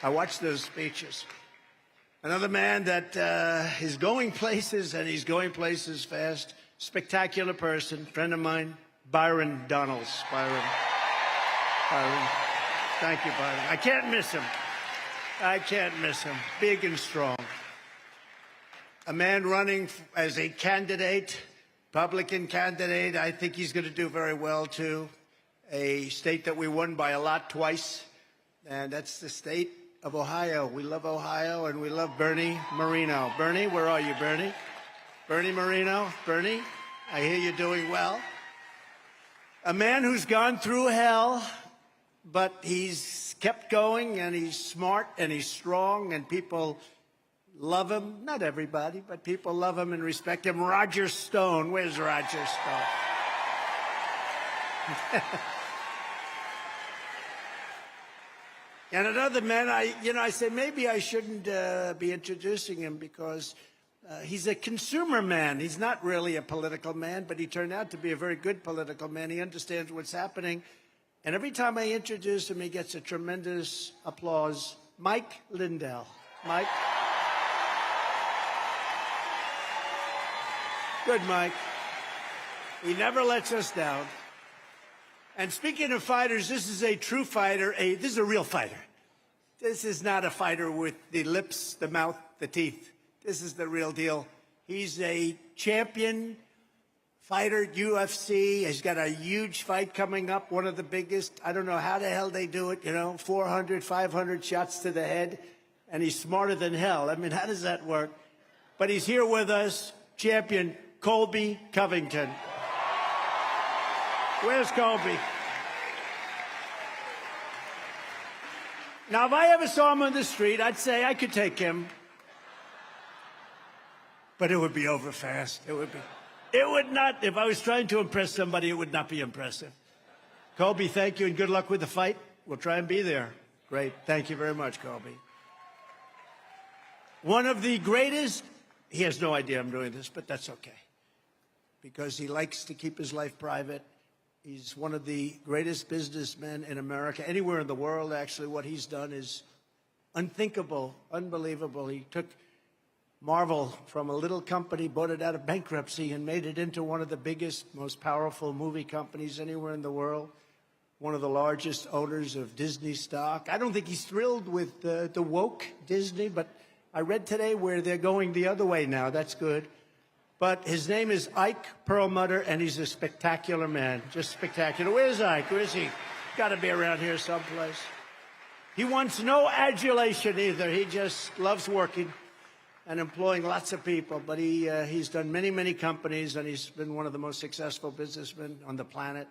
I watched those speeches. Another man that is going places, and he's going places fast. Spectacular person, friend of mine, Byron Donalds. Byron. Thank you, Byron. I can't miss him. I can't miss him. Big and strong. A man running as a candidate, Republican candidate. I think he's going to do very well, too. A state that we won by a lot twice, and that's the state of Ohio. We love Ohio, and we love Bernie Moreno. Bernie, where are you, Bernie? Bernie Moreno. Bernie, I hear you're doing well. A man who's gone through hell, but he's kept going, and he's smart, and he's strong, and people love him. Not everybody, but people love him and respect him. Roger Stone. Where's Roger Stone? And another man, I say maybe I shouldn't be introducing him because he's a consumer man. He's not really a political man, but he turned out to be a very good political man. He understands what's happening. And every time I introduce him, he gets a tremendous applause. Mike Lindell. Mike. Good, Mike. He never lets us down. And speaking of fighters, this is a true fighter. This is a real fighter. This is not a fighter with the lips, the mouth, the teeth. This is the real deal. He's a champion fighter, UFC. He's got a huge fight coming up, one of the biggest. I don't know how the hell they do it, 400, 500 shots to the head. And he's smarter than hell. I mean, how does that work? But he's here with us, champion Colby Covington. Where's Colby? Now, if I ever saw him on the street, I'd say I could take him. But it would be over fast. It would not, if I was trying to impress somebody, it would not be impressive. Colby, thank you, and good luck with the fight. We'll try and be there. Great. Thank you very much, Colby. One of the greatest, he has no idea I'm doing this, but that's okay. Because he likes to keep his life private. He's one of the greatest businessmen in America, anywhere in the world, actually. What he's done is unthinkable, unbelievable. He took Marvel from a little company, bought it out of bankruptcy, and made it into one of the biggest, most powerful movie companies anywhere in the world. One of the largest owners of Disney stock. I don't think he's thrilled with the woke Disney, but I read today where they're going the other way now. That's good. But his name is Ike Perlmutter, and he's a spectacular man. Just spectacular. Where's Ike? Where is he? Got to be around here someplace. He wants no adulation either. He just loves working and employing lots of people. But he's done many, many companies, and he's been one of the most successful businessmen on the planet.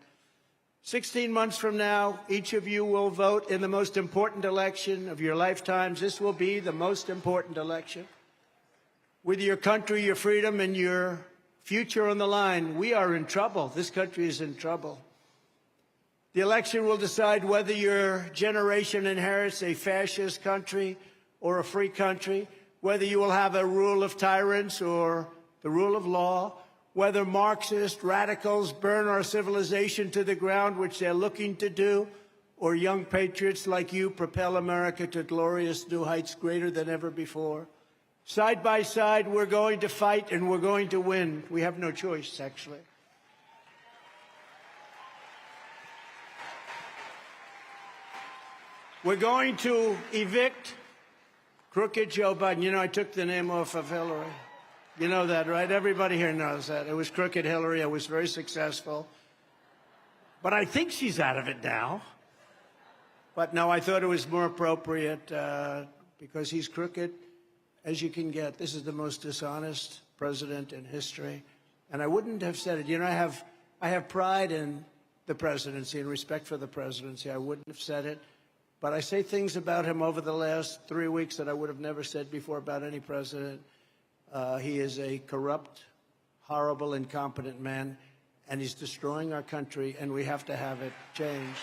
16 months from now, each of you will vote in the most important election of your lifetimes. This will be the most important election. With your country, your freedom, and your future on the line, we are in trouble. This country is in trouble. The election will decide whether your generation inherits a fascist country or a free country, whether you will have a rule of tyrants or the rule of law, whether Marxist radicals burn our civilization to the ground, which they're looking to do, or young patriots like you propel America to glorious new heights greater than ever before. Side by side, we're going to fight, and we're going to win. We have no choice, actually. We're going to evict crooked Joe Biden. I took the name off of Hillary. You know that, right? Everybody here knows that. It was crooked Hillary. I was very successful. But I think she's out of it now. But no, I thought it was more appropriate because he's crooked as you can get. This is the most dishonest president in history. And I wouldn't have said it. I have pride in the presidency and respect for the presidency. I wouldn't have said it. But I say things about him over the last 3 weeks that I would have never said before about any president. He is a corrupt, horrible, incompetent man, and he's destroying our country, and we have to have it changed.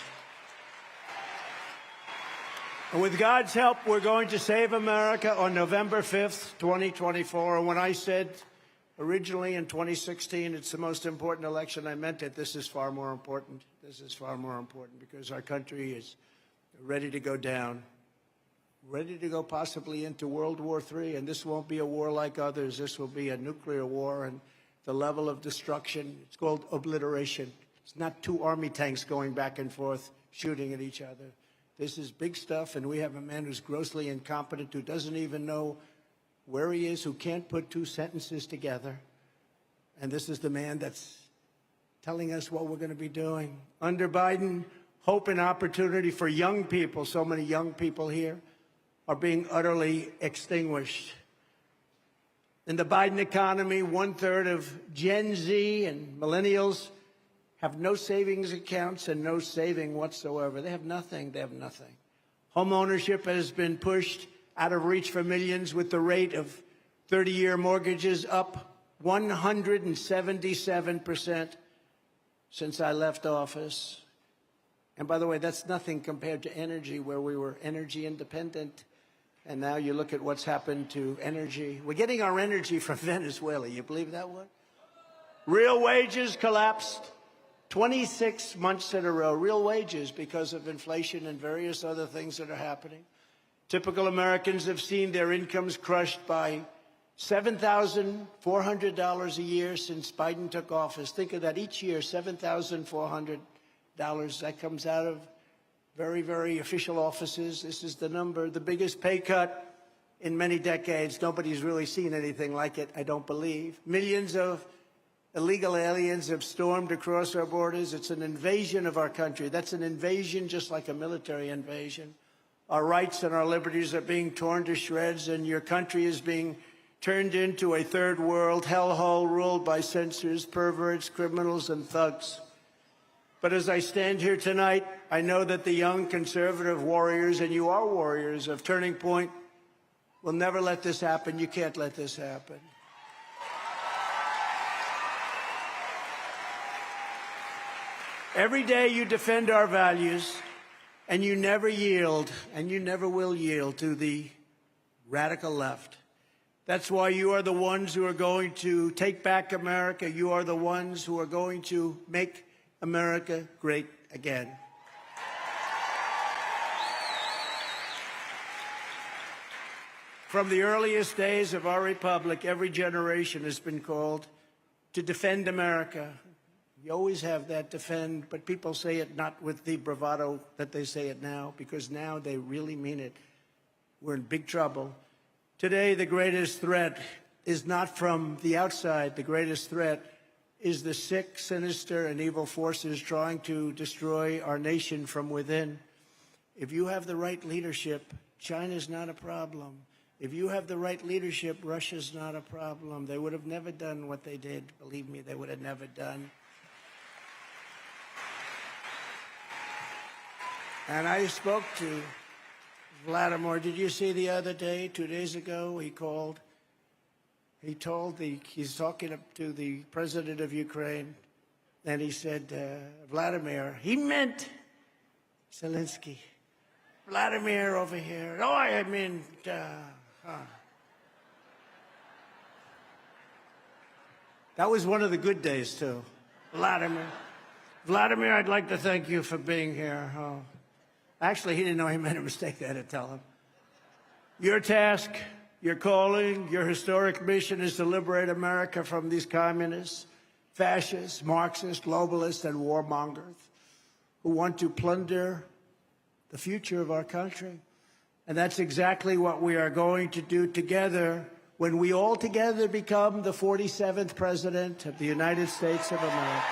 And with God's help, we're going to save America on November 5th, 2024. And when I said originally in 2016, it's the most important election, I meant it. This is far more important. This is far more important because our country is ready to go down. ready to go possibly into World War III, and this won't be a war like others. This will be a nuclear war, and the level of destruction, it's called obliteration. It's not two army tanks going back and forth shooting at each other. This is big stuff, and we have a man who's grossly incompetent, who doesn't even know where he is, who can't put two sentences together. And this is the man that's telling us what we're going to be doing. Under Biden, hope and opportunity for young people, so many young people here, are being utterly extinguished. In the Biden economy, 1/3 of Gen Z and millennials have no savings accounts and no saving whatsoever. They have nothing. They have nothing. Home ownership has been pushed out of reach for millions, with the rate of 30-year mortgages up 177% since I left office. And by the way, that's nothing compared to energy, where we were energy independent. And now you look at what's happened to energy. We're getting our energy from Venezuela. You believe that one? Real wages collapsed 26 months in a row. Real wages, because of inflation and various other things that are happening. Typical Americans have seen their incomes crushed by $7,400 a year since Biden took office. Think of that, each year, $7,400. That comes out of very, very official offices. This is the number, the biggest pay cut in many decades. Nobody's really seen anything like it, I don't believe. Millions of illegal aliens have stormed across our borders. It's an invasion of our country. That's an invasion just like a military invasion. Our rights and our liberties are being torn to shreds, and your country is being turned into a third world hellhole ruled by censors, perverts, criminals, and thugs. But as I stand here tonight, I know that the young conservative warriors, and you are warriors, of Turning Point will never let this happen. You can't let this happen. Every day you defend our values, and you never yield, and you never will yield to the radical left. That's why you are the ones who are going to take back America. You are the ones who are going to make America great again. From the earliest days of our republic, every generation has been called to defend America. You always have that defend, but people say it not with the bravado that they say it now, because now they really mean it. We're in big trouble. Today, the greatest threat is not from the outside. The greatest threat is the sick, sinister, and evil forces trying to destroy our nation from within. If you have the right leadership, China's not a problem. If you have the right leadership, Russia's not a problem. They would have never done what they did. Believe me, they would have never done. And I spoke to Vladimir. Did you see the other day, 2 days ago, he's talking to the president of Ukraine, and he said, Vladimir, he meant Zelensky. Vladimir over here. Oh, I mean, That was one of the good days, too. Vladimir, I'd like to thank you for being here. Oh. Actually, he didn't know he made a mistake. They had to tell him. Your task, your calling, your historic mission is to liberate America from these communists, fascists, Marxists, globalists, and warmongers who want to plunder the future of our country. And that's exactly what we are going to do together when we all together become the 47th President of the United States of America.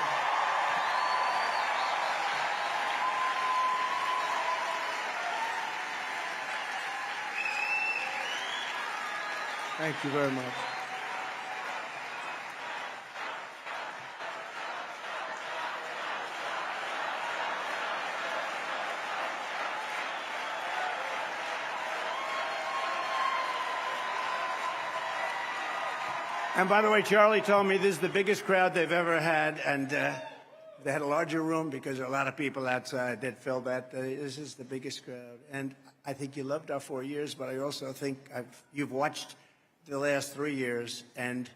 Thank you very much. And by the way, Charlie told me this is the biggest crowd they've ever had, and they had a larger room because there are a lot of people outside that filled that. This is the biggest crowd. And I think you loved our 4 years, but I also think you've watched the last 3 years, and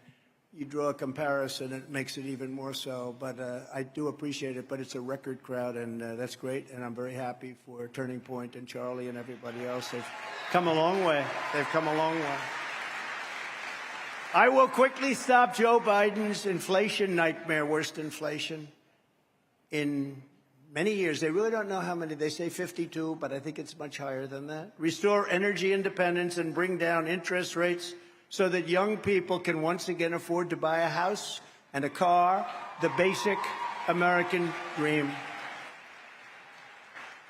you draw a comparison, it makes it even more so. But I do appreciate it, but it's a record crowd, and that's great. And I'm very happy for Turning Point and Charlie and everybody else. They've come a long way. They've come a long way. I will quickly stop Joe Biden's inflation nightmare, worst inflation in many years. They really don't know how many. They say 52, but I think it's much higher than that. Restore energy independence and bring down interest rates so that young people can once again afford to buy a house and a car, the basic American dream.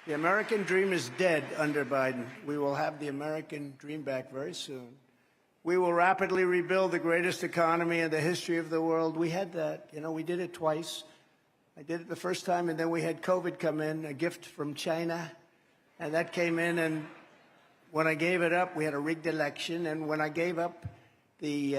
The American dream is dead under Biden. We will have the American dream back very soon. We will rapidly rebuild the greatest economy in the history of the world. We had that. You know, we did it twice. I did it the first time, and then we had COVID come in, a gift from China, and that came in, and when I gave it up, we had a rigged election, and when I gave up the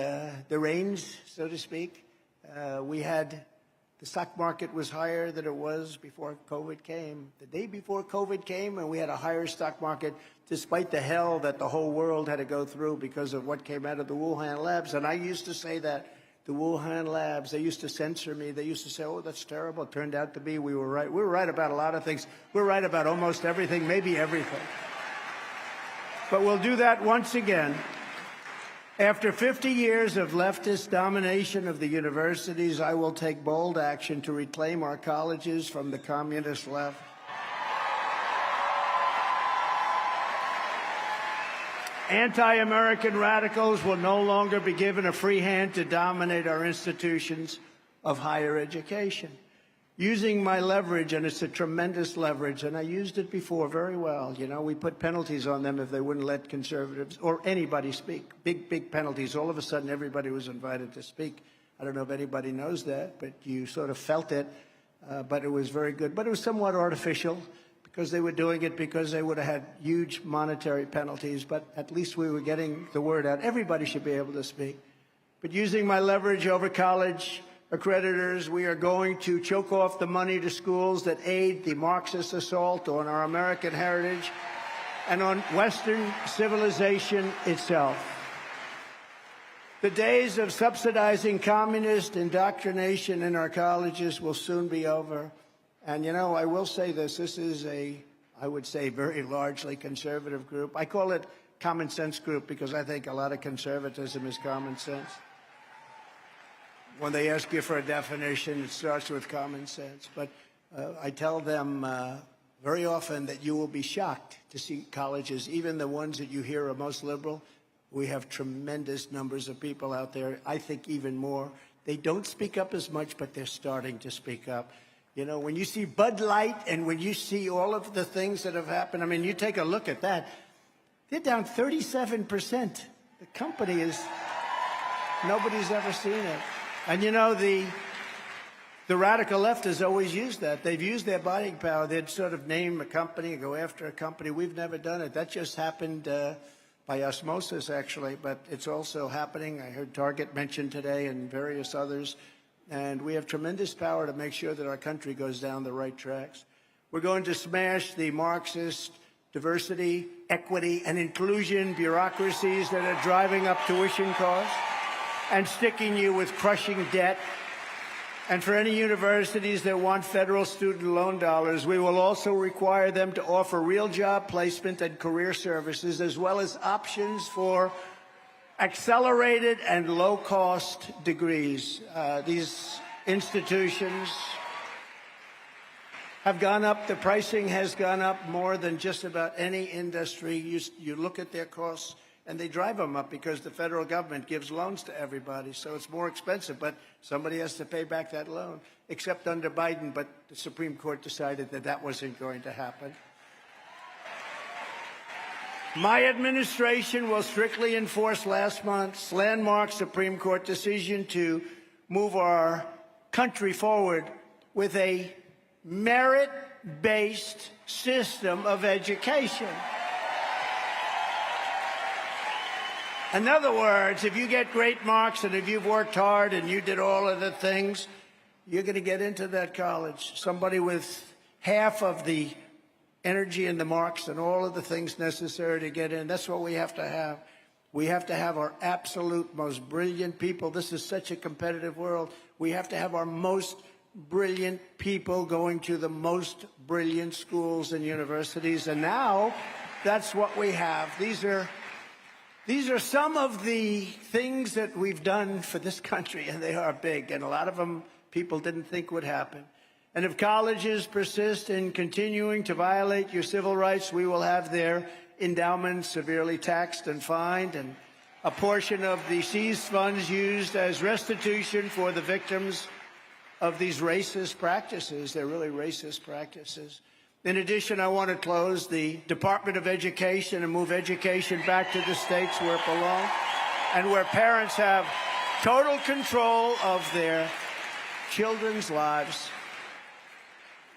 reins, so to speak, the stock market was higher than it was before COVID came. The day before COVID came, and we had a higher stock market, despite the hell that the whole world had to go through because of what came out of the Wuhan labs. And I used to say that the Wuhan labs, they used to censor me. They used to say, oh, that's terrible. It turned out to be we were right. We were right about a lot of things. We're right about almost everything, maybe everything. But we'll do that once again. After 50 years of leftist domination of the universities, I will take bold action to reclaim our colleges from the communist left. Anti-American radicals will no longer be given a free hand to dominate our institutions of higher education. Using my leverage, and it's a tremendous leverage, and I used it before very well. You know, we put penalties on them if they wouldn't let conservatives or anybody speak. Big penalties. All of a sudden, everybody was invited to speak. I don't know if anybody knows that, but you sort of felt it. But it was very good. But it was somewhat artificial because they were doing it because they would have had huge monetary penalties. But at least we were getting the word out. Everybody should be able to speak. But using my leverage over college accreditors, we are going to choke off the money to schools that aid the Marxist assault on our American heritage and on Western civilization itself. The days of subsidizing communist indoctrination in our colleges will soon be over. And, you know, I will say this. This is I would say, very largely conservative group. I call it common sense group because I think a lot of conservatism is common sense. When they ask you for a definition, it starts with common sense. But I tell them very often that you will be shocked to see colleges, even the ones that you hear are most liberal. We have tremendous numbers of people out there, I think even more. They don't speak up as much, but they're starting to speak up. You know, when you see Bud Light and when you see all of the things that have happened, I mean, you take a look at that. They're down 37%. The company is, nobody's ever seen it. And, you know, the radical left has always used that. They've used their buying power. They'd sort of name a company, go after a company. We've never done it. That just happened by osmosis, actually, but it's also happening. I heard Target mentioned today and various others. And we have tremendous power to make sure that our country goes down the right tracks. We're going to smash the Marxist diversity, equity, and inclusion bureaucracies that are driving up tuition costs and sticking you with crushing debt. And for any universities that want federal student loan dollars, we will also require them to offer real job placement and career services, as well as options for accelerated and low-cost degrees. These institutions have gone up. The pricing has gone up more than just about any industry. You look at their costs, and they drive them up because the federal government gives loans to everybody. So it's more expensive, but somebody has to pay back that loan, except under Biden. But the Supreme Court decided that that wasn't going to happen. My administration will strictly enforce last month's landmark Supreme Court decision to move our country forward with a merit-based system of education. In other words, if you get great marks and if you've worked hard and you did all of the things, you're going to get into that college. Somebody with half of the energy and the marks and all of the things necessary to get in, that's what we have to have. We have to have our absolute most brilliant people. This is such a competitive world. We have to have our most brilliant people going to the most brilliant schools and universities. And now that's what we have. These are some of the things that we've done for this country, and they are big. And a lot of them people didn't think would happen. And if colleges persist in continuing to violate your civil rights, we will have their endowments severely taxed and fined, and a portion of the seized funds used as restitution for the victims of these racist practices. They're really racist practices. In addition, I want to close the Department of Education and move education back to the states where it belongs and where parents have total control of their children's lives.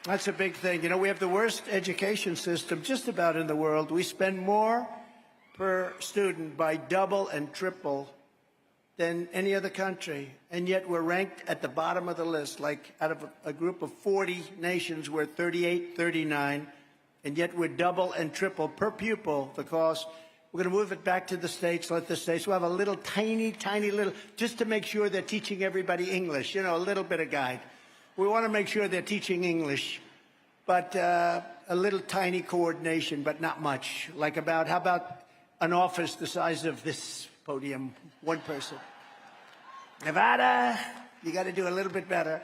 That's a big thing. You know, we have the worst education system just about in the world. We spend more per student by double and triple than any other country. And yet we're ranked at the bottom of the list. Like out of a group of 40 nations, we're 38, 39. And yet we're double and triple per pupil the cost. We're going to move it back to the states, let the states. We'll have a little tiny little, just to make sure they're teaching everybody English, you know, a little bit of guide. We want to make sure they're teaching English, but a little tiny coordination, but not much. Like how about an office the size of this podium, one person? Nevada, you got to do a little bit better.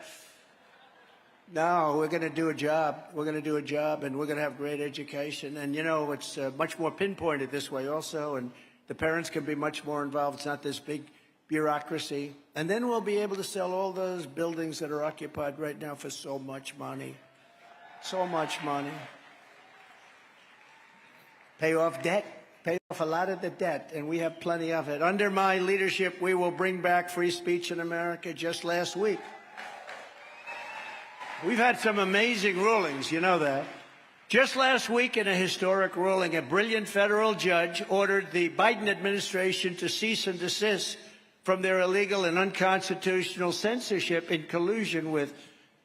No, we're going to do a job. We're going to do a job, and we're going to have great education. And, you know, it's much more pinpointed this way also, and the parents can be much more involved. It's not this big bureaucracy. And then we'll be able to sell all those buildings that are occupied right now for so much money. So much money. Pay off debt. Pay off a lot of the debt, and we have plenty of it. Under my leadership, we will bring back free speech in America. Just last week, we've had some amazing rulings, you know that. Just last week, in a historic ruling, a brilliant federal judge ordered the Biden administration to cease and desist from their illegal and unconstitutional censorship in collusion with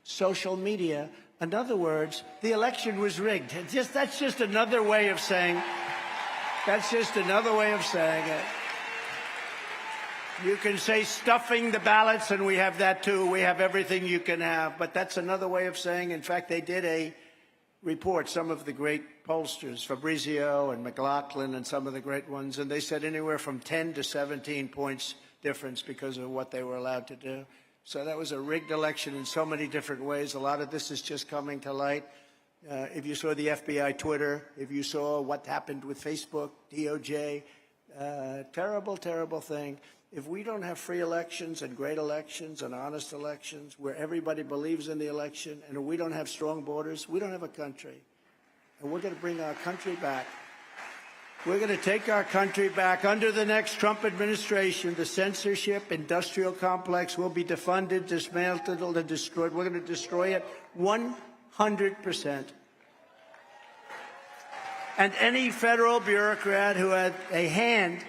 social media. In other words, the election was rigged. That's just another way of saying, that's just another way of saying it. You can say stuffing the ballots, and we have that too. We have everything you can have, but that's another way of saying, in fact, they did a report, some of the great pollsters, Fabrizio and McLaughlin and some of the great ones, and they said anywhere from 10 to 17 points difference because of what they were allowed to do. So that was a rigged election in so many different ways. A lot of this is just coming to light. If you saw the FBI Twitter, if you saw what happened with Facebook, DOJ, terrible, terrible thing. If we don't have free elections and great elections and honest elections where everybody believes in the election, and if we don't have strong borders, we don't have a country. And we're going to bring our country back. We're going to take our country back. Under the next Trump administration, the censorship industrial complex will be defunded, dismantled, and destroyed. We're going to destroy it 100%. And any federal bureaucrat who had a hand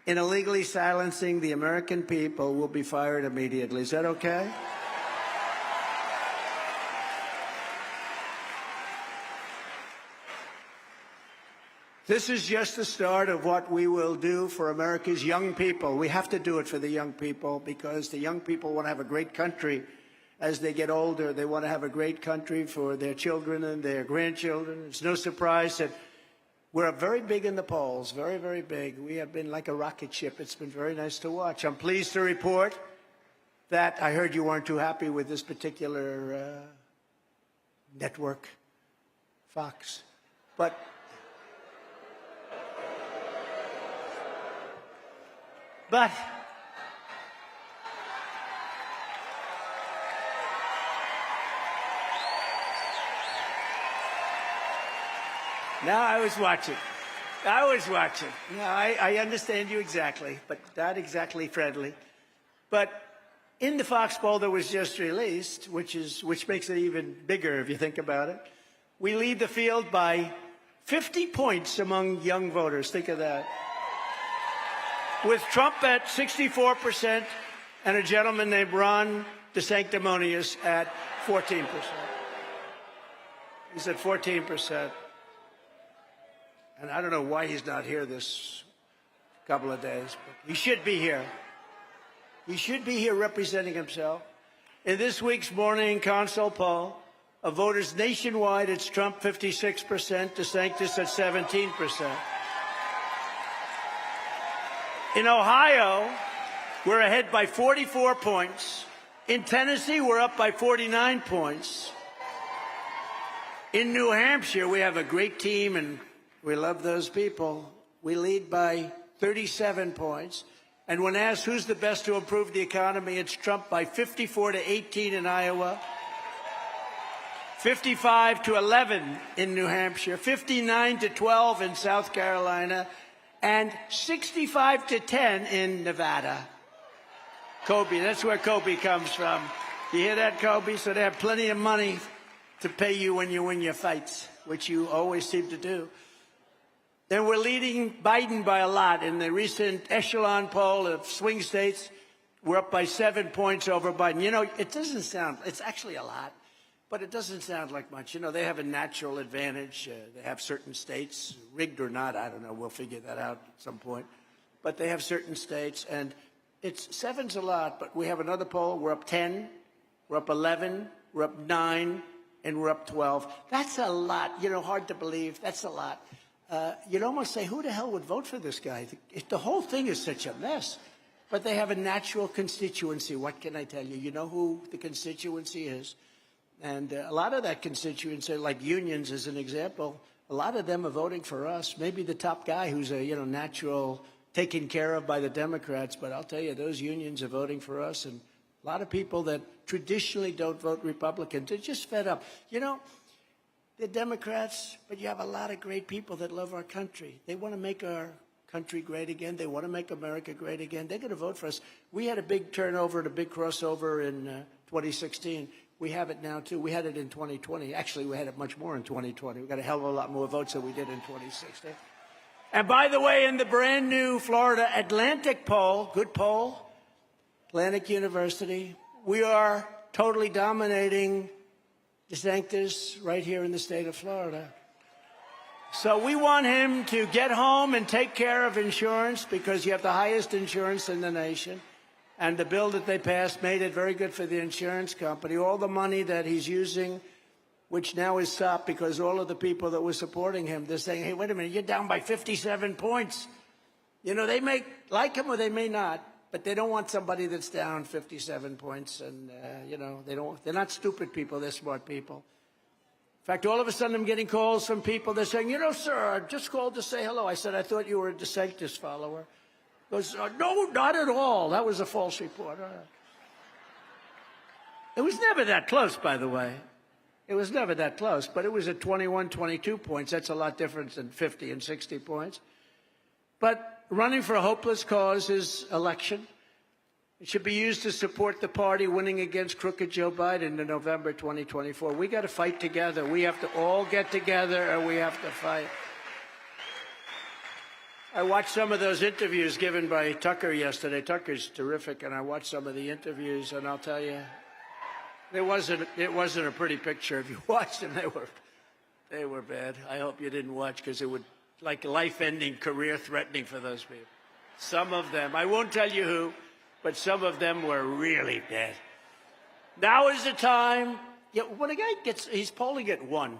in illegally silencing the American people will be fired immediately. Is that okay? This is just the start of what we will do for America's young people. We have to do it for the young people because the young people want to have a great country as they get older. They want to have a great country for their children and their grandchildren. It's no surprise that we're very big in the polls, very, very big. We have been like a rocket ship. It's been very nice to watch. I'm pleased to report that I heard you weren't too happy with this particular network, Fox. But now I was watching. No, I understand you exactly, but not exactly friendly. But in the Fox poll that was just released, which makes it even bigger if you think about it, we lead the field by 50 points among young voters. Think of that. With Trump at 64% and a gentleman named Ron DeSanctimonious at 14%. He's at 14%. And I don't know why he's not here this couple of days. But he should be here. He should be here representing himself. In this week's Morning Counsel poll of voters nationwide, it's Trump 56%, DeSantis at 17%. In Ohio, we're ahead by 44 points. In Tennessee, we're up by 49 points. In New Hampshire, we have a great team, and we love those people. We lead by 37 points. And when asked who's the best to improve the economy, it's Trump by 54-18 in Iowa, 55-11 in New Hampshire, 59-12 in South Carolina, and 65-10 in Nevada. Kobe, that's where Kobe comes from. You hear that, Kobe? So they have plenty of money to pay you when you win your fights, which you always seem to do. Then we're leading Biden by a lot. In the recent echelon poll of swing states, we're up by 7 points over Biden. You know, it doesn't sound, it's actually a lot, but it doesn't sound like much. You know, they have a natural advantage. They have certain states, rigged or not, I don't know, we'll figure that out at some point. But they have certain states, and it's 7's a lot, but we have another poll. We're up 10, we're up 11, we're up 9, and we're up 12. That's a lot. You know, hard to believe. That's a lot. You'd almost say, who the hell would vote for this guy? The whole thing is such a mess. But they have a natural constituency. What can I tell you? You know who the constituency is. And a lot of that constituency, like unions as an example, a lot of them are voting for us. Maybe the top guy who's a natural taken care of by the Democrats. But I'll tell you, those unions are voting for us. And a lot of people that traditionally don't vote Republican, they're just fed up. You know, they're Democrats, but you have a lot of great people that love our country. They want to make our country great again. They want to make America great again. They're going to vote for us. We had a big turnover and a big crossover in 2016. We have it now, too. We had it in 2020. Actually, we had it much more in 2020. We got a hell of a lot more votes than we did in 2016. And by the way, in the brand new Florida Atlantic poll, good poll, Atlantic University, we are totally dominating DeSantis right here in the state of Florida. So we want him to get home and take care of insurance because you have the highest insurance in the nation. And the bill that they passed made it very good for the insurance company. All the money that he's using, which now is stopped because all of the people that were supporting him, they're saying, hey, wait a minute, you're down by 57 points. You know, they may like him or they may not. But they don't want somebody that's down 57 points, and you know, they're not stupid people, they're smart people. In fact, all of a sudden I'm getting calls from people, they're saying, you know, sir, I just called to say hello. I said, I thought you were a DeSantis follower. He goes, no, not at all. That was a false report. It was never that close, by the way. It was never that close, but it was at 21, 22 points. That's a lot different than 50 and 60 points. But running for a hopeless cause is election. It should be used to support the party winning against crooked Joe Biden in November 2024. We got to fight together. We have to all get together and we have to fight. I watched some of those interviews given by Tucker yesterday. Tucker's terrific, and I watched some of the interviews, and I'll tell you, it wasn't a pretty picture. If you watched them, they were bad. I hope you didn't watch because it would like life-ending, career-threatening for those people. Some of them, I won't tell you who, but some of them were really bad. Now is the time. Yeah, when a guy gets, he's polling at one.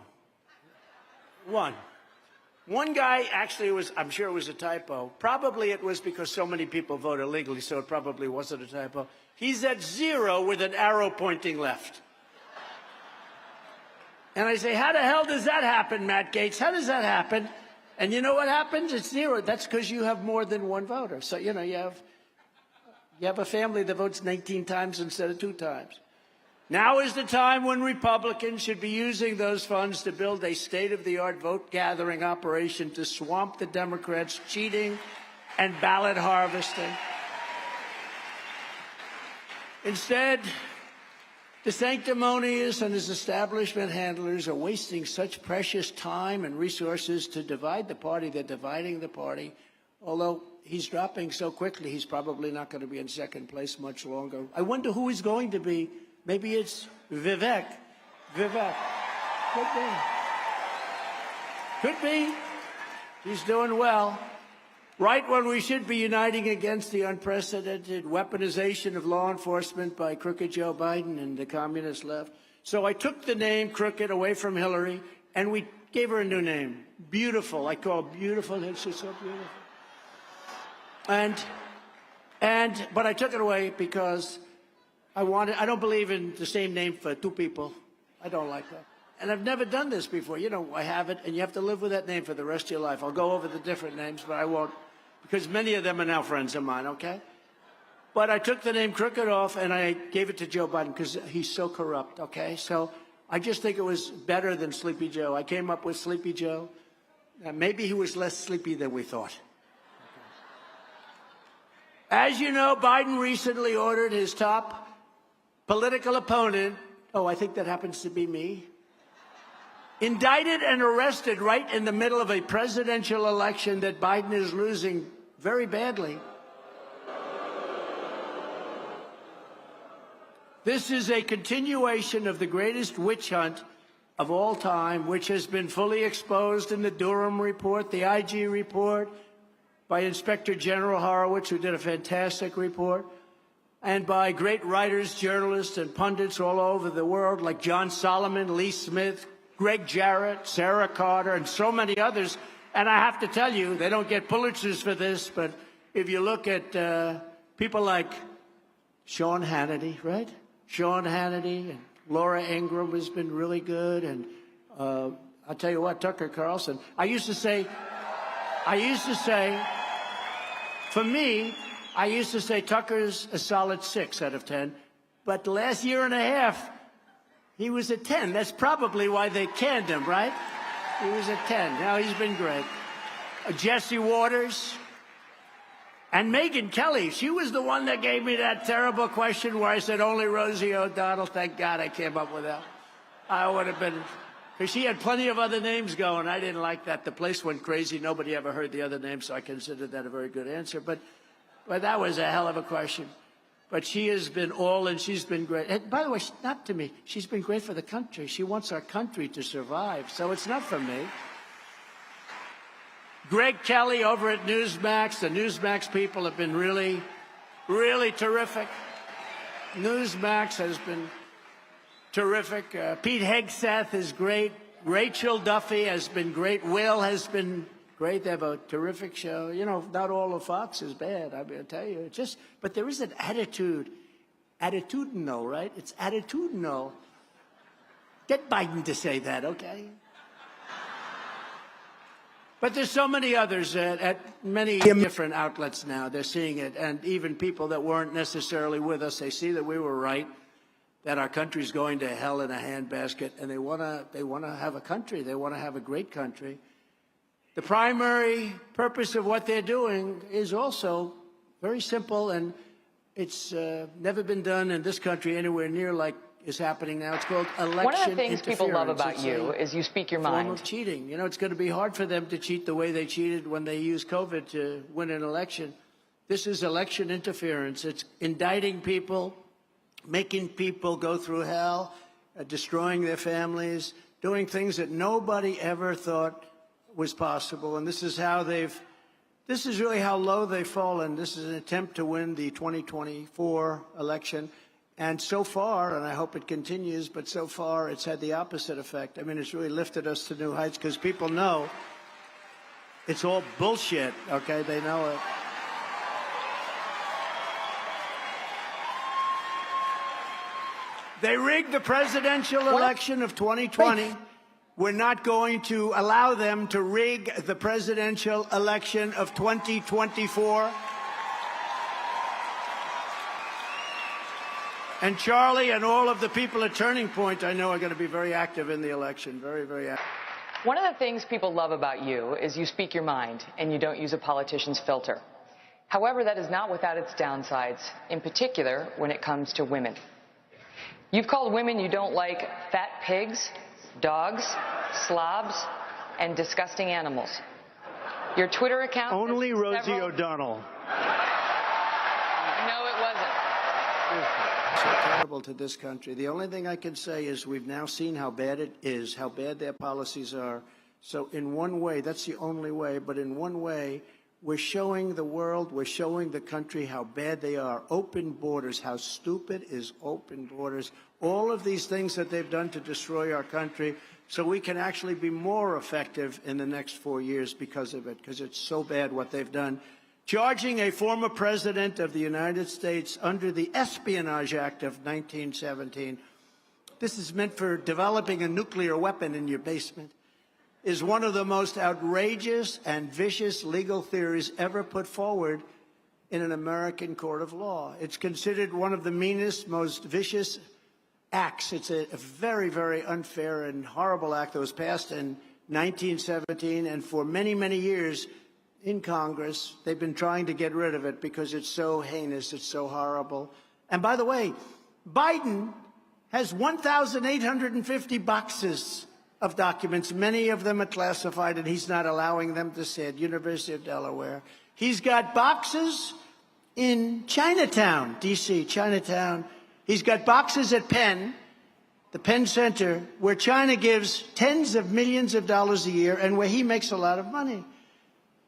One guy, actually, I'm sure it was a typo. Probably it was because so many people vote illegally, so it probably wasn't a typo. He's at 0 with an arrow pointing left. And I say, how the hell does that happen, Matt Gaetz? How does that happen? And you know what happens? It's 0. That's because you have more than one voter. So, you know, you have a family that votes 19 times instead of 2 times. Now is the time when Republicans should be using those funds to build a state-of-the-art vote-gathering operation to swamp the Democrats' cheating and ballot harvesting. Instead, the sanctimonious and his establishment handlers are wasting such precious time and resources to divide the party. They're dividing the party. Although he's dropping so quickly, he's probably not going to be in second place much longer. I wonder who he's going to be. Maybe it's Vivek. Vivek. Could be. Could be. He's doing well. Right when we should be uniting against the unprecedented weaponization of law enforcement by crooked Joe Biden and the communist left. So I took the name Crooked away from Hillary, and we gave her a new name, Beautiful. I call her Beautiful. She's so beautiful. But I took it away because I don't believe in the same name for two people. I don't like that. And I've never done this before. You know, I have it, and you have to live with that name for the rest of your life. I'll go over the different names, but I won't, because many of them are now friends of mine, okay? But I took the name Crooked off, and I gave it to Joe Biden because he's so corrupt, okay? So I just think it was better than Sleepy Joe. I came up with Sleepy Joe. Maybe he was less sleepy than we thought. As you know, Biden recently ordered his top political opponent, I think that happens to be me, indicted and arrested right in the middle of a presidential election that Biden is losing very badly. This is a continuation of the greatest witch hunt of all time, which has been fully exposed in the Durham report, the IG report, by Inspector General Horowitz, who did a fantastic report, and by great writers, journalists, and pundits all over the world, like John Solomon, Lee Smith, Greg Jarrett, Sarah Carter, and so many others. And I have to tell you, they don't get Pulitzers for this, but if you look at people like Sean Hannity, right? Sean Hannity and Laura Ingraham has been really good. And I'll tell you what, Tucker Carlson. I used to say, for me, I used to say Tucker's a solid 6 out of 10. But the last year and a half, he was a 10. That's probably why they canned him, right? He was a 10. Now he's been great. Jesse Waters. And Megyn Kelly, she was the one that gave me that terrible question where I said only Rosie O'Donnell. Thank God I came up with that. I would have been, because she had plenty of other names going. I didn't like that. The place went crazy. Nobody ever heard the other names, so I considered that a very good answer. But that was a hell of a question. But she has been all, and she's been great. And by the way, not to me. She's been great for the country. She wants our country to survive, so it's not for me. Greg Kelly over at Newsmax. The Newsmax people have been really, really terrific. Newsmax has been terrific. Pete Hegseth is great. Rachel Duffy has been great. Will has been great. They have a terrific show. You know, not all of Fox is bad, I mean, I tell you. But there is an attitude. Attitudinal, right? It's attitudinal. Get Biden to say that, okay? But there's so many others at many different outlets now. They're seeing it. And even people that weren't necessarily with us, they see that we were right, that our country's going to hell in a handbasket, and they want to have a country. They want to have a great country. The primary purpose of what they're doing is also very simple, and it's never been done in this country anywhere near like is happening now. It's called election interference. One of the things people love about you is you speak your mind. Form of cheating. You know, it's going to be hard for them to cheat the way they cheated when they used COVID to win an election. This is election interference. It's indicting people, making people go through hell, destroying their families, doing things that nobody ever thought was possible. And this is really how low they've fallen. This is an attempt to win the 2024 election. And so far, and I hope it continues, but so far it's had the opposite effect. I mean, it's really lifted us to new heights because people know it's all bullshit, okay? They know it. They rigged the presidential election of 2020. We're not going to allow them to rig the presidential election of 2024. And Charlie and all of the people at Turning Point, I know, are going to be very active in the election. Very, very active. One of the things people love about you is you speak your mind and you don't use a politician's filter. However, that is not without its downsides, in particular when it comes to women. You've called women you don't like fat pigs, dogs, slobs, and disgusting animals. Your Twitter account... Only Rosie O'Donnell. No, it wasn't. So terrible to this country. The only thing I can say is we've now seen how bad it is, how bad their policies are. So in one way, that's the only way, but in one way, We're showing the world, we're showing the country how bad they are. Open borders, how stupid is open borders. All of these things that they've done to destroy our country, so we can actually be more effective in the next 4 years because of it, because it's so bad what they've done. Charging a former president of the United States under the Espionage Act of 1917, this is meant for developing a nuclear weapon in your basement, is one of the most outrageous and vicious legal theories ever put forward in an American court of law. It's considered one of the meanest, most vicious acts. It's a very, very unfair and horrible act that was passed in 1917, and for many, many years in Congress, they've been trying to get rid of it because it's so heinous, it's so horrible. And by the way, Biden has 1,850 boxes of documents. Many of them are classified, and he's not allowing them to see at University of Delaware. He's got boxes in Chinatown, D.C., Chinatown. He's got boxes at Penn, the Penn Center, where China gives tens of millions of dollars a year and where he makes a lot of money.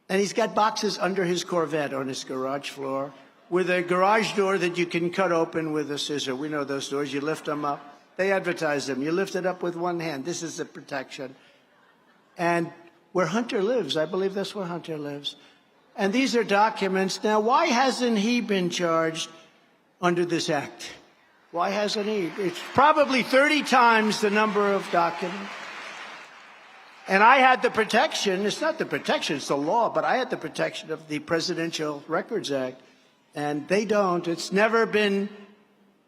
And he's got boxes under his Corvette on his garage floor with a garage door that you can cut open with a scissor. We know those doors. You lift them up. They advertise them. You lift it up with one hand. This is the protection. And where Hunter lives, I believe that's where Hunter lives. And these are documents. Now, why hasn't he been charged under this act? Why hasn't he? It's probably 30 times the number of documents. And I had the protection. It's not the protection, it's the law, but I had the protection of the Presidential Records Act. And they don't. It's never been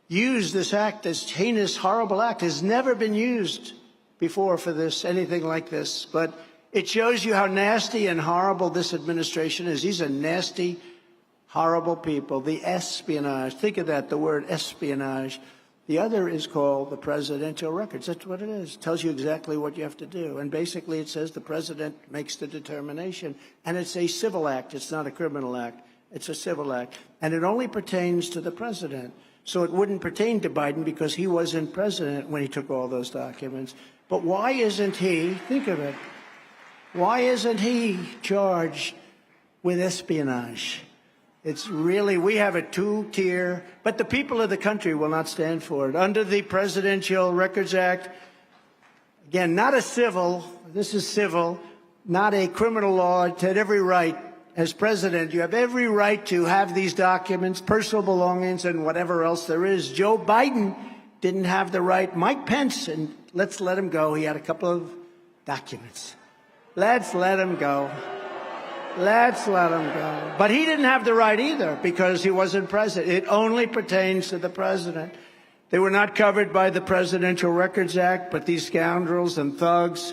used, this act, this heinous, horrible act, has never been used before for this, anything like this. But it shows you how nasty and horrible this administration is. These are nasty, horrible people. The espionage, think of that, the word espionage. The other is called the Presidential Records. That's what it is. It tells you exactly what you have to do. And basically it says the president makes the determination. And it's a civil act. It's not a criminal act. It's a civil act. And it only pertains to the president. So it wouldn't pertain to Biden because he wasn't president when he took all those documents. But why isn't he, think of it, why isn't he charged with espionage? It's really, we have a two-tier, but the people of the country will not stand for it. Under the Presidential Records Act, again, not a civil, this is civil, not a criminal law. It had every right. As president, you have every right to have these documents, personal belongings, and whatever else there is. Joe Biden didn't have the right. Mike Pence, and let's let him go. He had a couple of documents. Let's let him go. Let's let him go. But he didn't have the right either because he wasn't president. It only pertains to the president. They were not covered by the Presidential Records Act, but these scoundrels and thugs,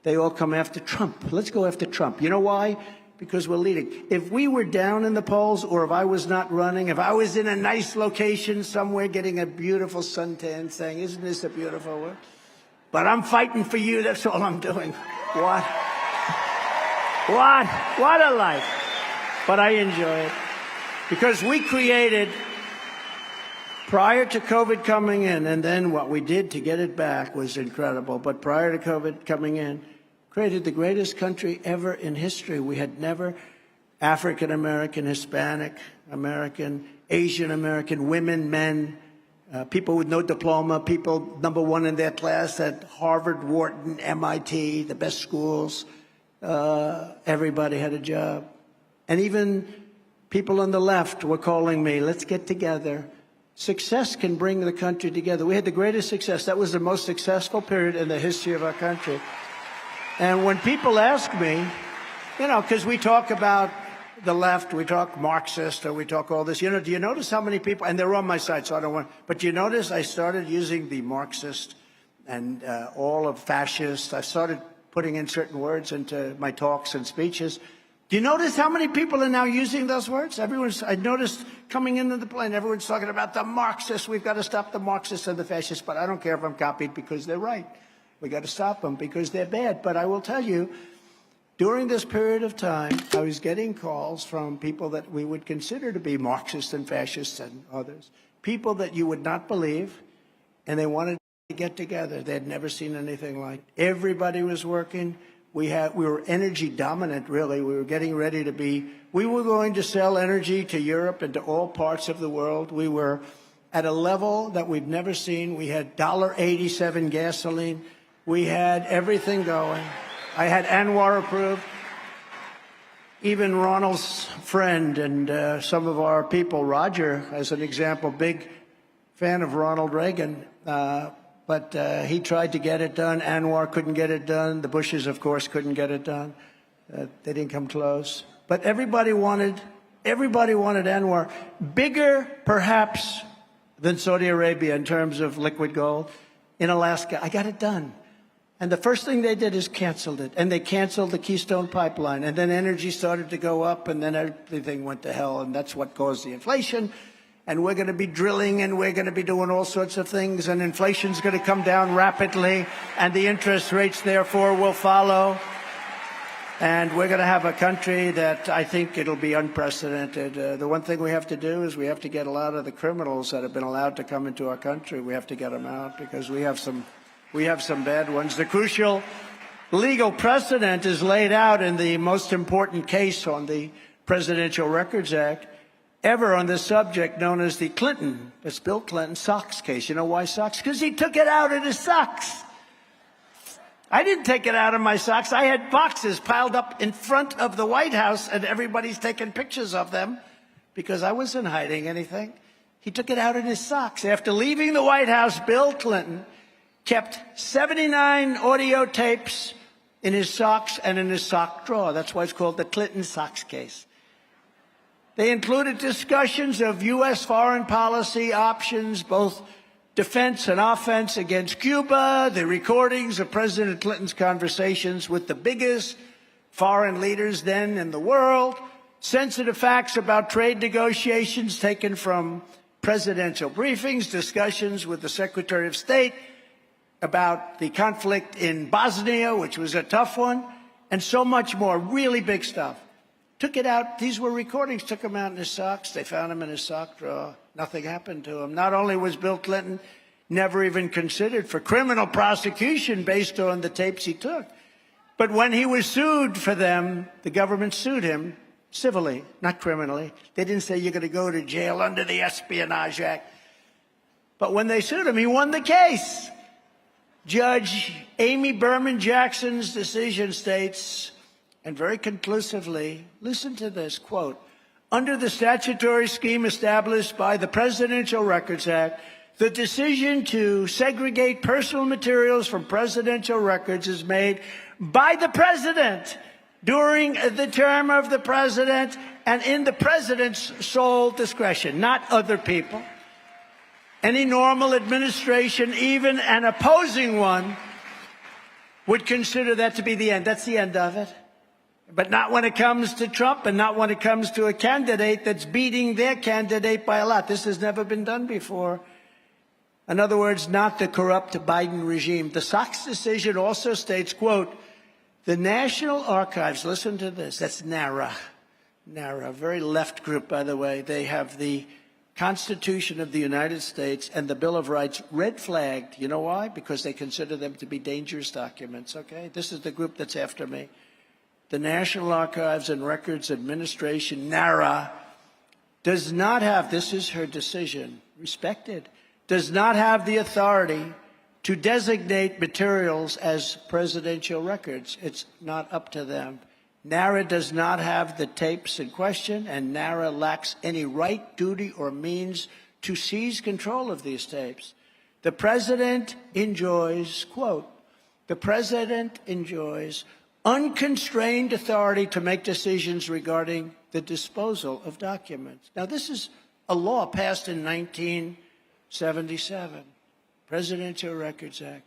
they all come after Trump. Let's go after Trump. You know why? Because we're leading. If we were down in the polls, or if I was not running, if I was in a nice location somewhere getting a beautiful suntan saying, isn't this a beautiful world? But I'm fighting for you, that's all I'm doing. What a life. But I enjoy it. Because we created, prior to COVID coming in, and then what we did to get it back was incredible, but prior to COVID coming in, created the greatest country ever in history. We had never, African American, Hispanic American, Asian American, women, men, people with no diploma, people #1 in their class at Harvard, Wharton, MIT, the best schools. Everybody had a job. And even people on the left were calling me, let's get together. Success can bring the country together. We had the greatest success. That was the most successful period in the history of our country. And when people ask me, you know, because we talk about the left, we talk Marxist, or we talk all this, you know, do you notice how many people, and they're on my side, so I don't want, but do you notice I started using the Marxist and all of fascist. I started putting in certain words into my talks and speeches. Do you notice how many people are now using those words? I noticed coming into the plane, everyone's talking about the Marxists. We've got to stop the Marxists and the fascists, but I don't care if I'm copied because they're right. We got to stop them because they're bad. But I will tell you, during this period of time, I was getting calls from people that we would consider to be Marxists and fascists and others, people that you would not believe, and they wanted to get together. They had never seen anything like it. Everybody was working. We were energy dominant, really. We were getting ready to be. We were going to sell energy to Europe and to all parts of the world. We were at a level that we've never seen. We had $1.87 gasoline. We had everything going. I had Anwar approved. Even Ronald's friend and some of our people, Roger, as an example, big fan of Ronald Reagan, but he tried to get it done. Anwar couldn't get it done. The Bushes, of course, couldn't get it done. They didn't come close. But everybody wanted Anwar. Bigger, perhaps, than Saudi Arabia in terms of liquid gold in Alaska. I got it done. And the first thing they did is canceled it. And they canceled the Keystone Pipeline. And then energy started to go up, and then everything went to hell. And that's what caused the inflation. And we're going to be drilling, and we're going to be doing all sorts of things. And inflation's going to come down rapidly. And the interest rates, therefore, will follow. And we're going to have a country that I think it'll be unprecedented. The one thing we have to do is we have to get a lot of the criminals that have been allowed to come into our country. We have to get them out because we have some bad ones. The crucial legal precedent is laid out in the most important case on the Presidential Records Act ever on this subject, known as the it's Bill Clinton socks case. You know why socks? Because he took it out in his socks. I didn't take it out of my socks. I had boxes piled up in front of the White House, and everybody's taking pictures of them because I wasn't hiding anything. He took it out in his socks. After leaving the White House, Bill Clinton kept 79 audio tapes in his socks and in his sock drawer. That's why it's called the Clinton socks case. They included discussions of U.S. foreign policy options, both defense and offense against Cuba, the recordings of President Clinton's conversations with the biggest foreign leaders then in the world, sensitive facts about trade negotiations taken from presidential briefings, discussions with the Secretary of State about the conflict in Bosnia, which was a tough one, and so much more, really big stuff. Took it out. These were recordings. Took them out in his socks. They found him in his sock drawer. Nothing happened to him. Not only was Bill Clinton never even considered for criminal prosecution based on the tapes he took, but when he was sued for them, the government sued him civilly, not criminally. They didn't say you're going to go to jail under the Espionage Act. But when they sued him, he won the case. Judge Amy Berman Jackson's decision states, and very conclusively, listen to this, quote, under the statutory scheme established by the Presidential Records Act, the decision to segregate personal materials from presidential records is made by the president during the term of the president and in the president's sole discretion, not other people. Any normal administration, even an opposing one, would consider that to be the end. That's the end of it. But not when it comes to Trump and not when it comes to a candidate that's beating their candidate by a lot. This has never been done before. In other words, not the corrupt Biden regime. The Sox decision also states, quote, the National Archives, listen to this, that's NARA, a very left group, by the way. They have the Constitution of the United States and the Bill of Rights red flagged. You know why? Because they consider them to be dangerous documents, okay? This is the group that's after me. The National Archives and Records Administration, NARA, does not have, this is her decision, respected, does not have the authority to designate materials as presidential records. It's not up to them. NARA does not have the tapes in question, and NARA lacks any right, duty, or means to seize control of these tapes. The president enjoys, quote, the president enjoys unconstrained authority to make decisions regarding the disposal of documents. Now, this is a law passed in 1977, Presidential Records Act.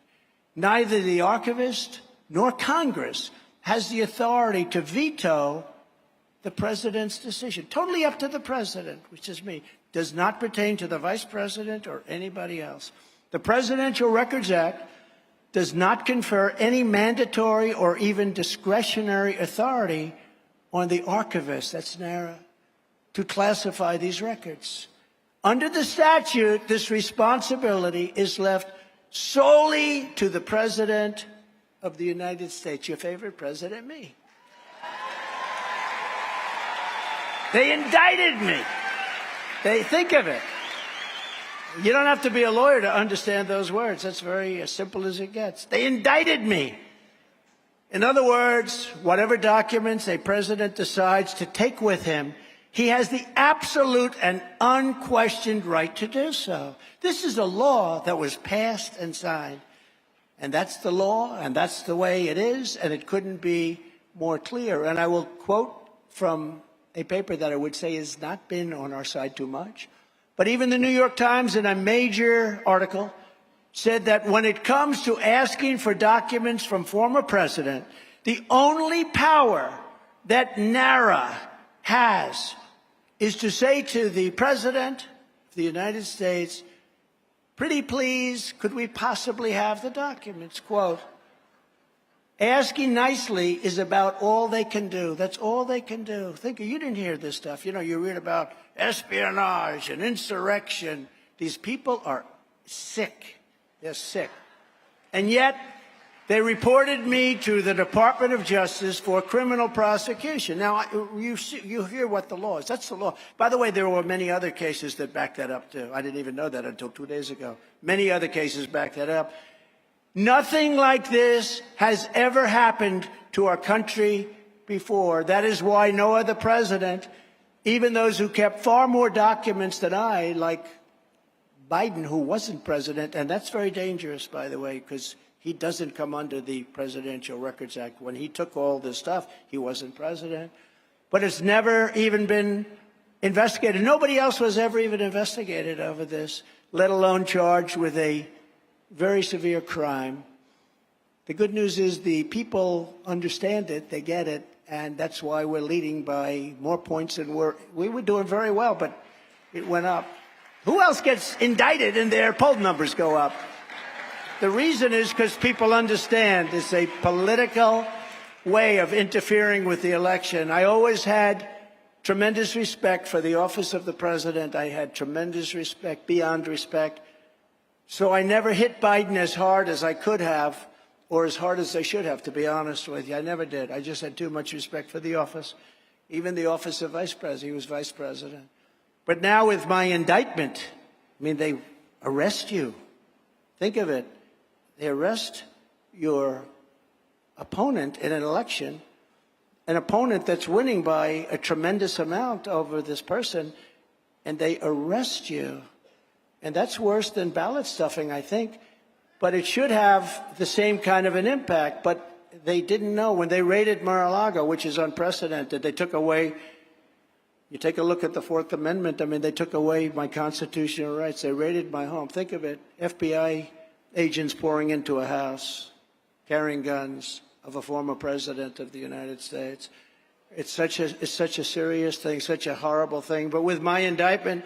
Neither the archivist nor Congress has the authority to veto the president's decision. Totally up to the president, which is me. Does not pertain to the vice president or anybody else. The Presidential Records Act does not confer any mandatory or even discretionary authority on the archivist, that's NARA, to classify these records. Under the statute, this responsibility is left solely to the president of the United States, your favorite president, me. They indicted me. They think of it. You don't have to be a lawyer to understand those words. That's very as simple as it gets. They indicted me. In other words, whatever documents a president decides to take with him, he has the absolute and unquestioned right to do so. This is a law that was passed and signed. And that's the law, and that's the way it is, and it couldn't be more clear. And I will quote from a paper that I would say has not been on our side too much. But even the New York Times, in a major article, said that when it comes to asking for documents from former president, the only power that NARA has is to say to the President of the United States, pretty please, could we possibly have the documents? Quote, asking nicely is about all they can do. That's all they can do. Think, you didn't hear this stuff. You know, you read about espionage and insurrection. These people are sick. They're sick. And yet, they reported me to the Department of Justice for criminal prosecution. Now, you hear what the law is. That's the law. By the way, there were many other cases that back that up, too. I didn't even know that until 2 days ago. Many other cases back that up. Nothing like this has ever happened to our country before. That is why no other president, even those who kept far more documents than I, like Biden, who wasn't president, and that's very dangerous, by the way, because he doesn't come under the Presidential Records Act. When he took all this stuff, he wasn't president. But it's never even been investigated. Nobody else was ever even investigated over this, let alone charged with a very severe crime. The good news is the people understand it, they get it, and that's why we're leading by more points than we were doing very well, but it went up. Who else gets indicted and their poll numbers go up? The reason is because people understand it's a political way of interfering with the election. I always had tremendous respect for the office of the president. I had tremendous respect, beyond respect. So I never hit Biden as hard as I could have, or as hard as I should have, to be honest with you. I never did. I just had too much respect for the office. Even the office of vice president, he was vice president. But now with my indictment, I mean, they arrest you. Think of it. They arrest your opponent in an election, an opponent that's winning by a tremendous amount over this person, and they arrest you. And that's worse than ballot stuffing, I think. But it should have the same kind of an impact. But they didn't know. When they raided Mar-a-Lago, which is unprecedented, they took away, you take a look at the Fourth Amendment, I mean, they took away my constitutional rights. They raided my home. Think of it, FBI agents pouring into a house, carrying guns of a former president of the United States. It's such a serious thing, such a horrible thing. But with my indictment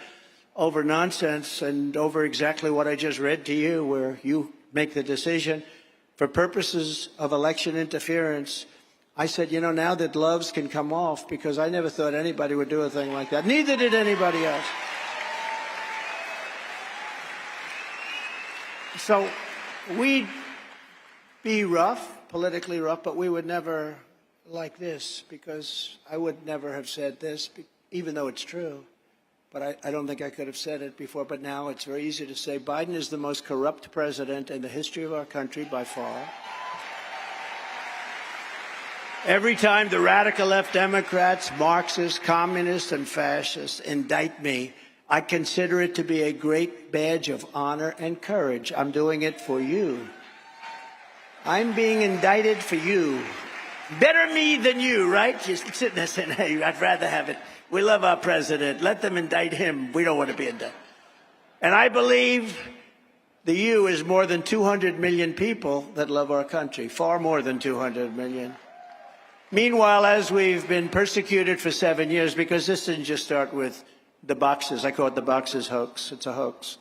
over nonsense and over exactly what I just read to you, where you make the decision for purposes of election interference, I said, you know, now the gloves can come off, because I never thought anybody would do a thing like that. Neither did anybody else. So we'd be rough, politically rough, but we would never like this, because I would never have said this, even though it's true. But I don't think I could have said it before. But now it's very easy to say Biden is the most corrupt president in the history of our country by far. Every time the radical left Democrats, Marxists, communists, and fascists indict me, I consider it to be a great badge of honor and courage. I'm doing it for you. I'm being indicted for you. Better me than you, right? Just sitting there saying, hey, I'd rather have it. We love our president. Let them indict him. We don't want to be indicted. And I believe the you is more than 200 million people that love our country, far more than 200 million. Meanwhile, as we've been persecuted for 7 years, because this didn't just start with the boxes. I call it the boxes hoax. It's a hoax.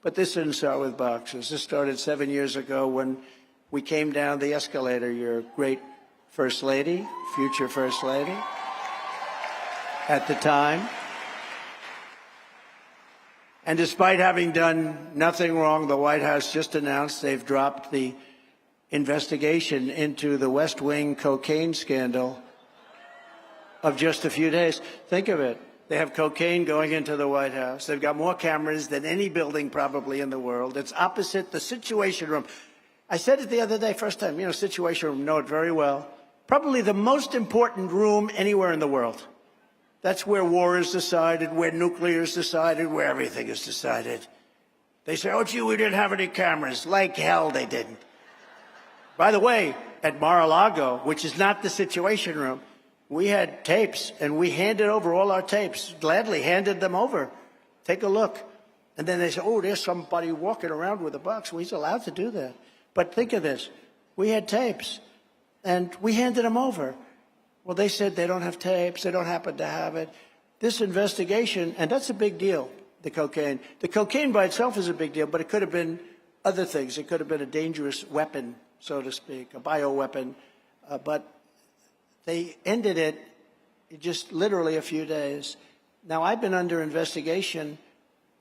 But this didn't start with boxes. This started 7 years ago when we came down the escalator. Your great First Lady, future First Lady, at the time. And despite having done nothing wrong, the White House just announced they've dropped the investigation into the West Wing cocaine scandal of just a few days. Think of it. They have cocaine going into the White House. They've got more cameras than any building probably in the world. It's opposite the Situation Room. I said it the other day, first time, Situation Room, know it very well. Probably the most important room anywhere in the world. That's where war is decided, where nuclear is decided, where everything is decided. They say, oh, gee, we didn't have any cameras. Like hell they didn't. By the way, at Mar-a-Lago, which is not the Situation Room, we had tapes, and we handed over all our tapes, gladly handed them over. Take a look. And then they said, oh, there's somebody walking around with a box. Well, he's allowed to do that. But think of this. We had tapes, and we handed them over. Well, they said they don't have tapes. They don't happen to have it. This investigation, and that's a big deal, the cocaine. The cocaine by itself is a big deal, but it could have been other things. It could have been a dangerous weapon, so to speak, a bioweapon. But they ended it just literally a few days. Now, I've been under investigation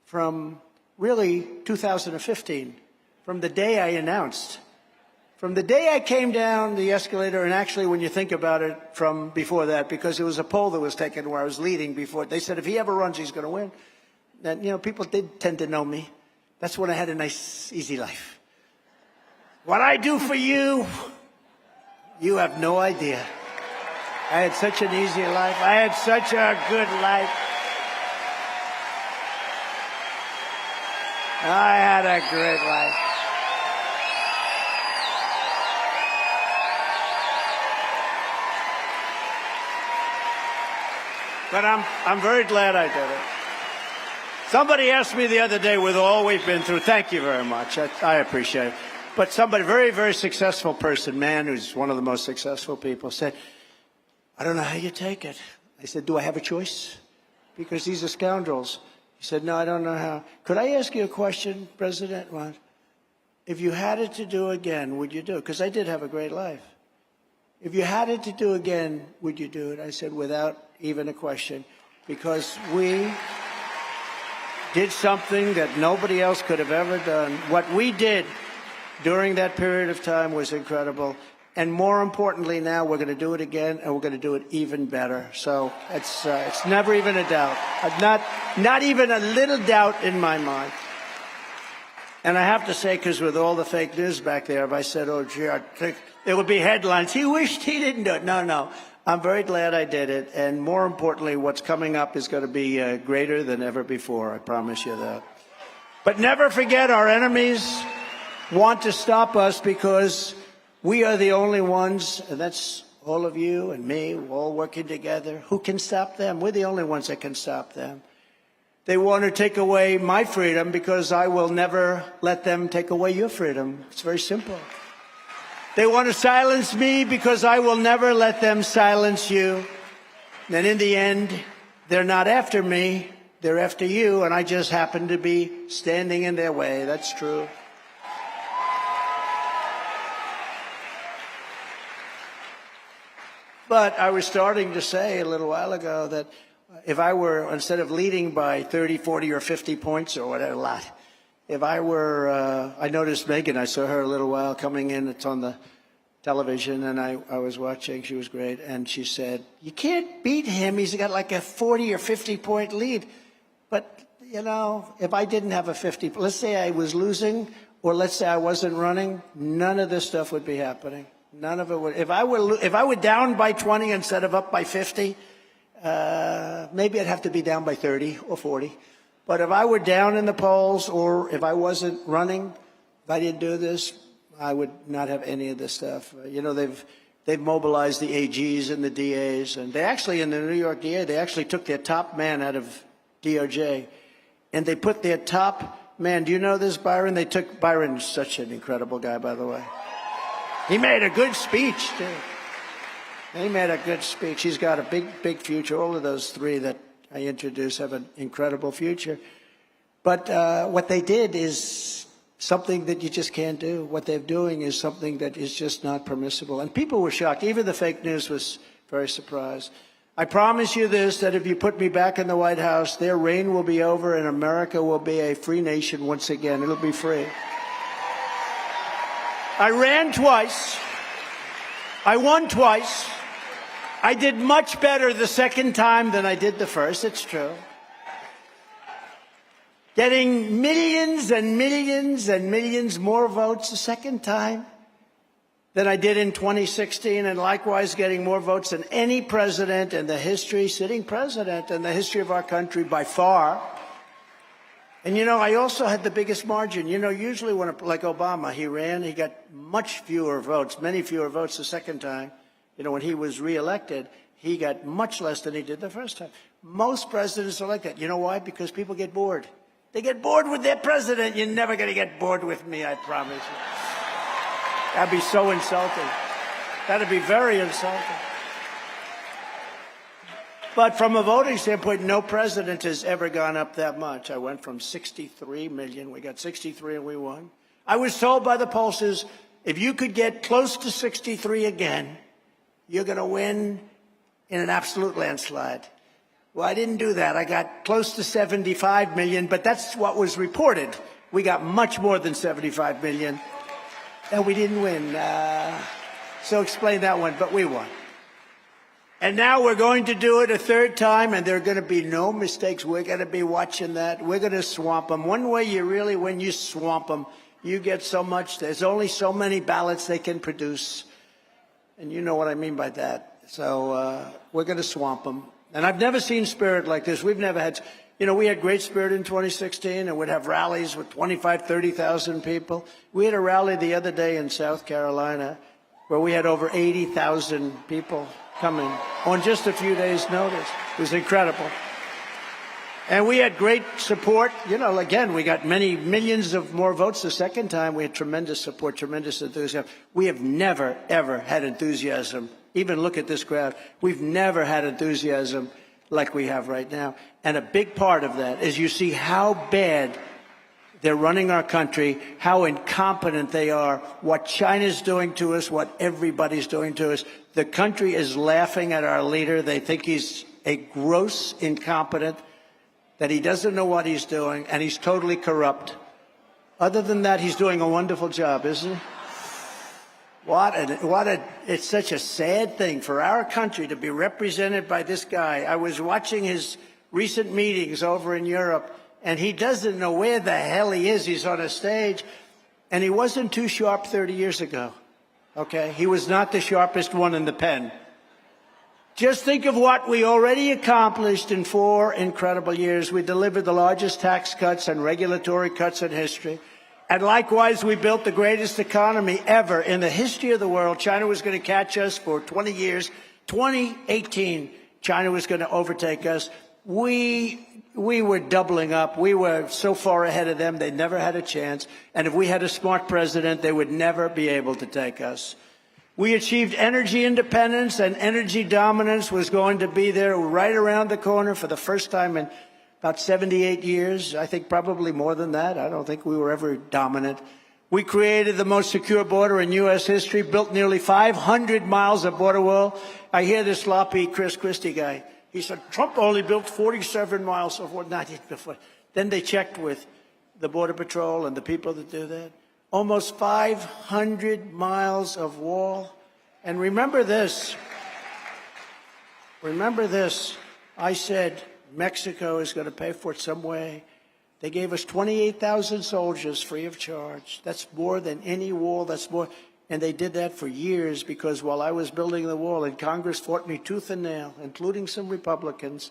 from really 2015, from the day I announced. From the day I came down the escalator, and actually when you think about it from before that, because there was a poll that was taken where I was leading before. They said if he ever runs, he's going to win. And, people did tend to know me. That's when I had a nice, easy life. What I do for you, you have no idea. I had such an easy life. I had such a good life. I had a great life. But I'm very glad I did it. Somebody asked me the other day, with all we've been through, thank you very much. I appreciate it. But somebody, very, very successful person, man who's one of the most successful people, said, I don't know how you take it. I said, do I have a choice? Because these are scoundrels. He said, no, I don't know how. Could I ask you a question, President? Well, if you had it to do again, would you do it? Because I did have a great life. If you had it to do again, would you do it? I said, without even a question, because we did something that nobody else could have ever done. What we did during that period of time was incredible. And more importantly, now we're going to do it again, and we're going to do it even better. So it's never even a doubt. Not even a little doubt in my mind. And I have to say, because with all the fake news back there, if I said, oh, gee, I think there would be headlines, he wished he didn't do it. No. I'm very glad I did it. And more importantly, what's coming up is going to be greater than ever before. I promise you that. But never forget, our enemies want to stop us because we are the only ones, and that's all of you and me, all working together, who can stop them. We're the only ones that can stop them. They want to take away my freedom because I will never let them take away your freedom. It's very simple. They want to silence me because I will never let them silence you. And in the end, they're not after me, they're after you, and I just happen to be standing in their way. That's true. But I was starting to say a little while ago that if I were, instead of leading by 30, 40, or 50 points or whatever, a lot, if I were, I noticed Megan, I saw her a little while coming in, it's on the television, and I was watching, she was great, and she said, you can't beat him, he's got like a 40 or 50 point lead. But, if I didn't have a 50, let's say I was losing, or let's say I wasn't running, none of this stuff would be happening. None of it would. If I were down by 20 instead of up by 50, maybe I'd have to be down by 30 or 40. But if I were down in the polls, or if I wasn't running, if I didn't do this, I would not have any of this stuff. They've mobilized the AGs and the DAs, and they actually, in the New York DA, they actually took their top man out of DOJ, and they put their top man. Do you know this, Byron? Byron's such an incredible guy, by the way. He made a good speech, too. He made a good speech. He's got a big future. All of those three that I introduced have an incredible future. But what they did is something that you just can't do. What they're doing is something that is just not permissible. And people were shocked. Even the fake news was very surprised. I promise you this, that if you put me back in the White House, their reign will be over and America will be a free nation once again. It'll be free. I ran twice. I won twice. I did much better the second time than I did the first. It's true. Getting millions and millions and millions more votes the second time than I did in 2016, and likewise getting more votes than any president in the history, sitting president in the history of our country by far. And, you know, I also had the biggest margin. You know, usually when, like Obama, he ran, he got much fewer votes, many fewer votes the second time. You know, when he was reelected, he got much less than he did the first time. Most presidents are like that. You know why? Because people get bored. They get bored with their president. You're never going to get bored with me, I promise you. That'd be so insulting. That'd be very insulting. But from a voting standpoint, no president has ever gone up that much. I went from 63 million. We got 63 and we won. I was told by the pollsters, if you could get close to 63 again, you're going to win in an absolute landslide. Well, I didn't do that. I got close to 75 million, but that's what was reported. We got much more than 75 million. And we didn't win. So explain that one, but we won. And now we're going to do it a third time, and there are going to be no mistakes. We're going to be watching that. We're going to swamp them. One way you really win, you swamp them. You get so much. There's only so many ballots they can produce. And you know what I mean by that. So we're going to swamp them. And I've never seen spirit like this. We've never had, you know, we had great spirit in 2016, and we'd have rallies with 25, 30,000 people. We had a rally the other day in South Carolina where we had over 80,000 people coming on just a few days' notice. It was incredible. And we had great support. You know, again, we got many millions of more votes the second time. We had tremendous support, tremendous enthusiasm. We have never, ever had enthusiasm. Even look at this crowd. We've never had enthusiasm like we have right now. And a big part of that is you see how bad they're running our country, how incompetent they are, what China's doing to us, what everybody's doing to us. The country is laughing at our leader. They think he's a gross incompetent, that he doesn't know what he's doing, and he's totally corrupt. Other than that, he's doing a wonderful job, isn't he? It's such a sad thing for our country to be represented by this guy. I was watching his recent meetings over in Europe, and he doesn't know where the hell he is. He's on a stage, and he wasn't too sharp 30 years ago, okay? He was not the sharpest one in the pen. Just think of what we already accomplished in 4 incredible years. We delivered the largest tax cuts and regulatory cuts in history. And likewise, we built the greatest economy ever in the history of the world. China was going to catch us for 20 years. 2018, China was going to overtake us. We were doubling up. We were so far ahead of them, they never had a chance. And if we had a smart president, they would never be able to take us. We achieved energy independence, and energy dominance was going to be there right around the corner for the first time in about 78 years. I think probably more than that. I don't think we were ever dominant. We created the most secure border in U.S. history, built nearly 500 miles of border wall. I hear this sloppy Chris Christie guy. He said, Trump only built 47 miles of wall. Then they checked with the Border Patrol and the people that do that. Almost 500 miles of wall. And remember this. I said, Mexico is going to pay for it some way. They gave us 28,000 soldiers free of charge. That's more than any wall. That's more. And they did that for years because while I was building the wall, and Congress fought me tooth and nail, including some Republicans.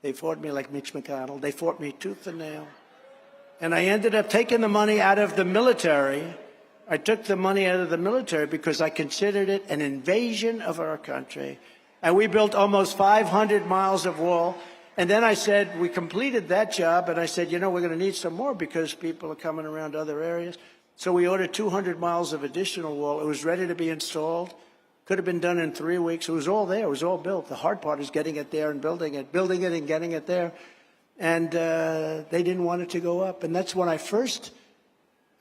They fought me like Mitch McConnell. They fought me tooth and nail. And I ended up taking the money out of the military. I took the money out of the military because I considered it an invasion of our country. And we built almost 500 miles of wall. And then I said, we completed that job, and I said, you know, we're going to need some more because people are coming around other areas. So we ordered 200 miles of additional wall. It was ready to be installed. Could have been done in 3 weeks. It was all there. It was all built. The hard part is getting it there and building it and getting it there. And they didn't want it to go up. And that's when I first,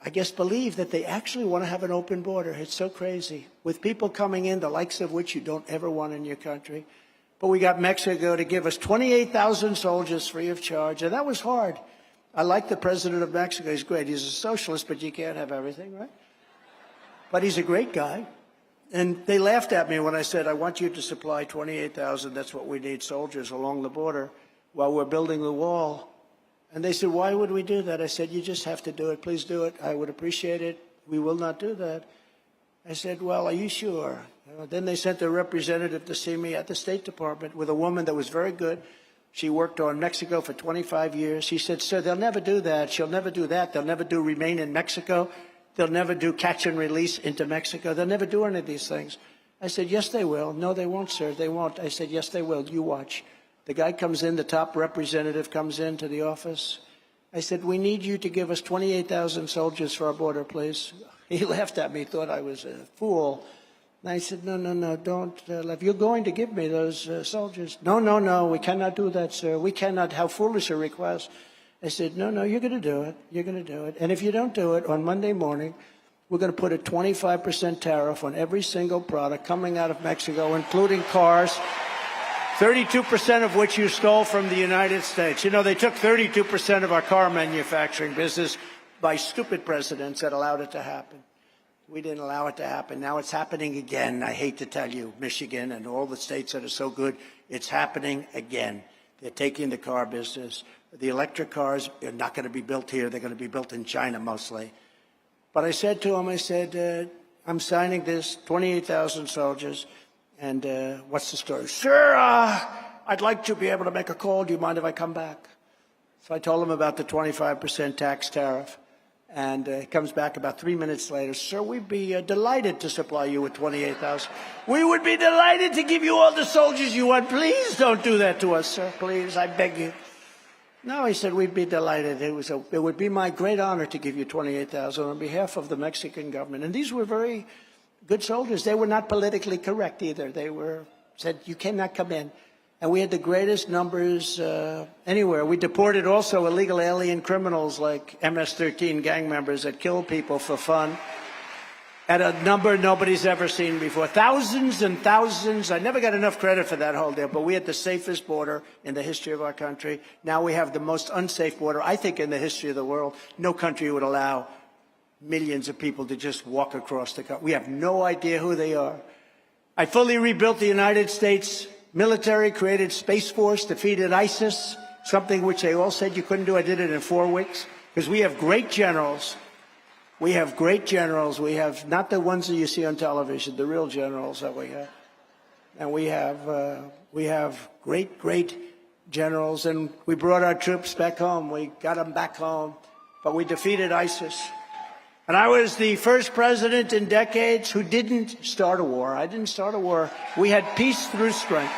I guess, believed that they actually want to have an open border. It's so crazy. With people coming in, the likes of which you don't ever want in your country. But we got Mexico to give us 28,000 soldiers free of charge, and that was hard. I like the president of Mexico. He's great. He's a socialist, but you can't have everything, right? But he's a great guy. And they laughed at me when I said, I want you to supply 28,000, that's what we need, soldiers along the border while we're building the wall. And they said, why would we do that? I said, you just have to do it. Please do it. I would appreciate it. We will not do that. I said, well, are you sure? Then they sent a representative to see me at the State Department with a woman that was very good. She worked on Mexico for 25 years. She said, sir, they'll never do that. She'll never do that. They'll never do remain in Mexico. They'll never do catch and release into Mexico. They'll never do any of these things. I said, yes, they will. No, they won't, sir. They won't. I said, yes, they will. You watch. The guy comes in, the top representative comes into the office. I said, we need you to give us 28,000 soldiers for our border, please. He laughed at me, thought I was a fool. And I said, no, don't. If you're going to give me those soldiers. No, we cannot do that, sir. We cannot. How foolish a request. I said, no, you're going to do it. You're going to do it. And if you don't do it, on Monday morning, we're going to put a 25% tariff on every single product coming out of Mexico, including cars, 32% of which you stole from the United States. You know, they took 32% of our car manufacturing business by stupid presidents that allowed it to happen. We didn't allow it to happen. Now it's happening again. I hate to tell you, Michigan and all the states that are so good, it's happening again. They're taking the car business. The electric cars are not going to be built here. They're going to be built in China mostly. But I said to him, I said, I'm signing this, 28,000 soldiers, and what's the story? Sir, I'd like to be able to make a call. Do you mind if I come back? So I told him about the 25% tax tariff. And he comes back about 3 minutes later. Sir, we'd be delighted to supply you with 28,000. We would be delighted to give you all the soldiers you want. Please don't do that to us, sir. Please, I beg you. No, he said, we'd be delighted. It would be my great honor to give you 28,000 on behalf of the Mexican government. And these were very good soldiers. They were not politically correct either. They said, you cannot come in. And we had the greatest numbers anywhere. We deported also illegal alien criminals like MS-13 gang members that kill people for fun at a number nobody's ever seen before. Thousands and thousands. I never got enough credit for that whole deal, but we had the safest border in the history of our country. Now we have the most unsafe border, I think, in the history of the world. No country would allow millions of people to just walk across the country. We have no idea who they are. I fully rebuilt the United States military, created Space Force, defeated ISIS, something which they all said you couldn't do. I did it in 4 weeks because we have great generals. We have great generals. We have not the ones that you see on television, the real generals that we have. And we have great generals. And we brought our troops back home. We got them back home. But we defeated ISIS. And I was the first president in decades who didn't start a war. I didn't start a war. We had peace through strength.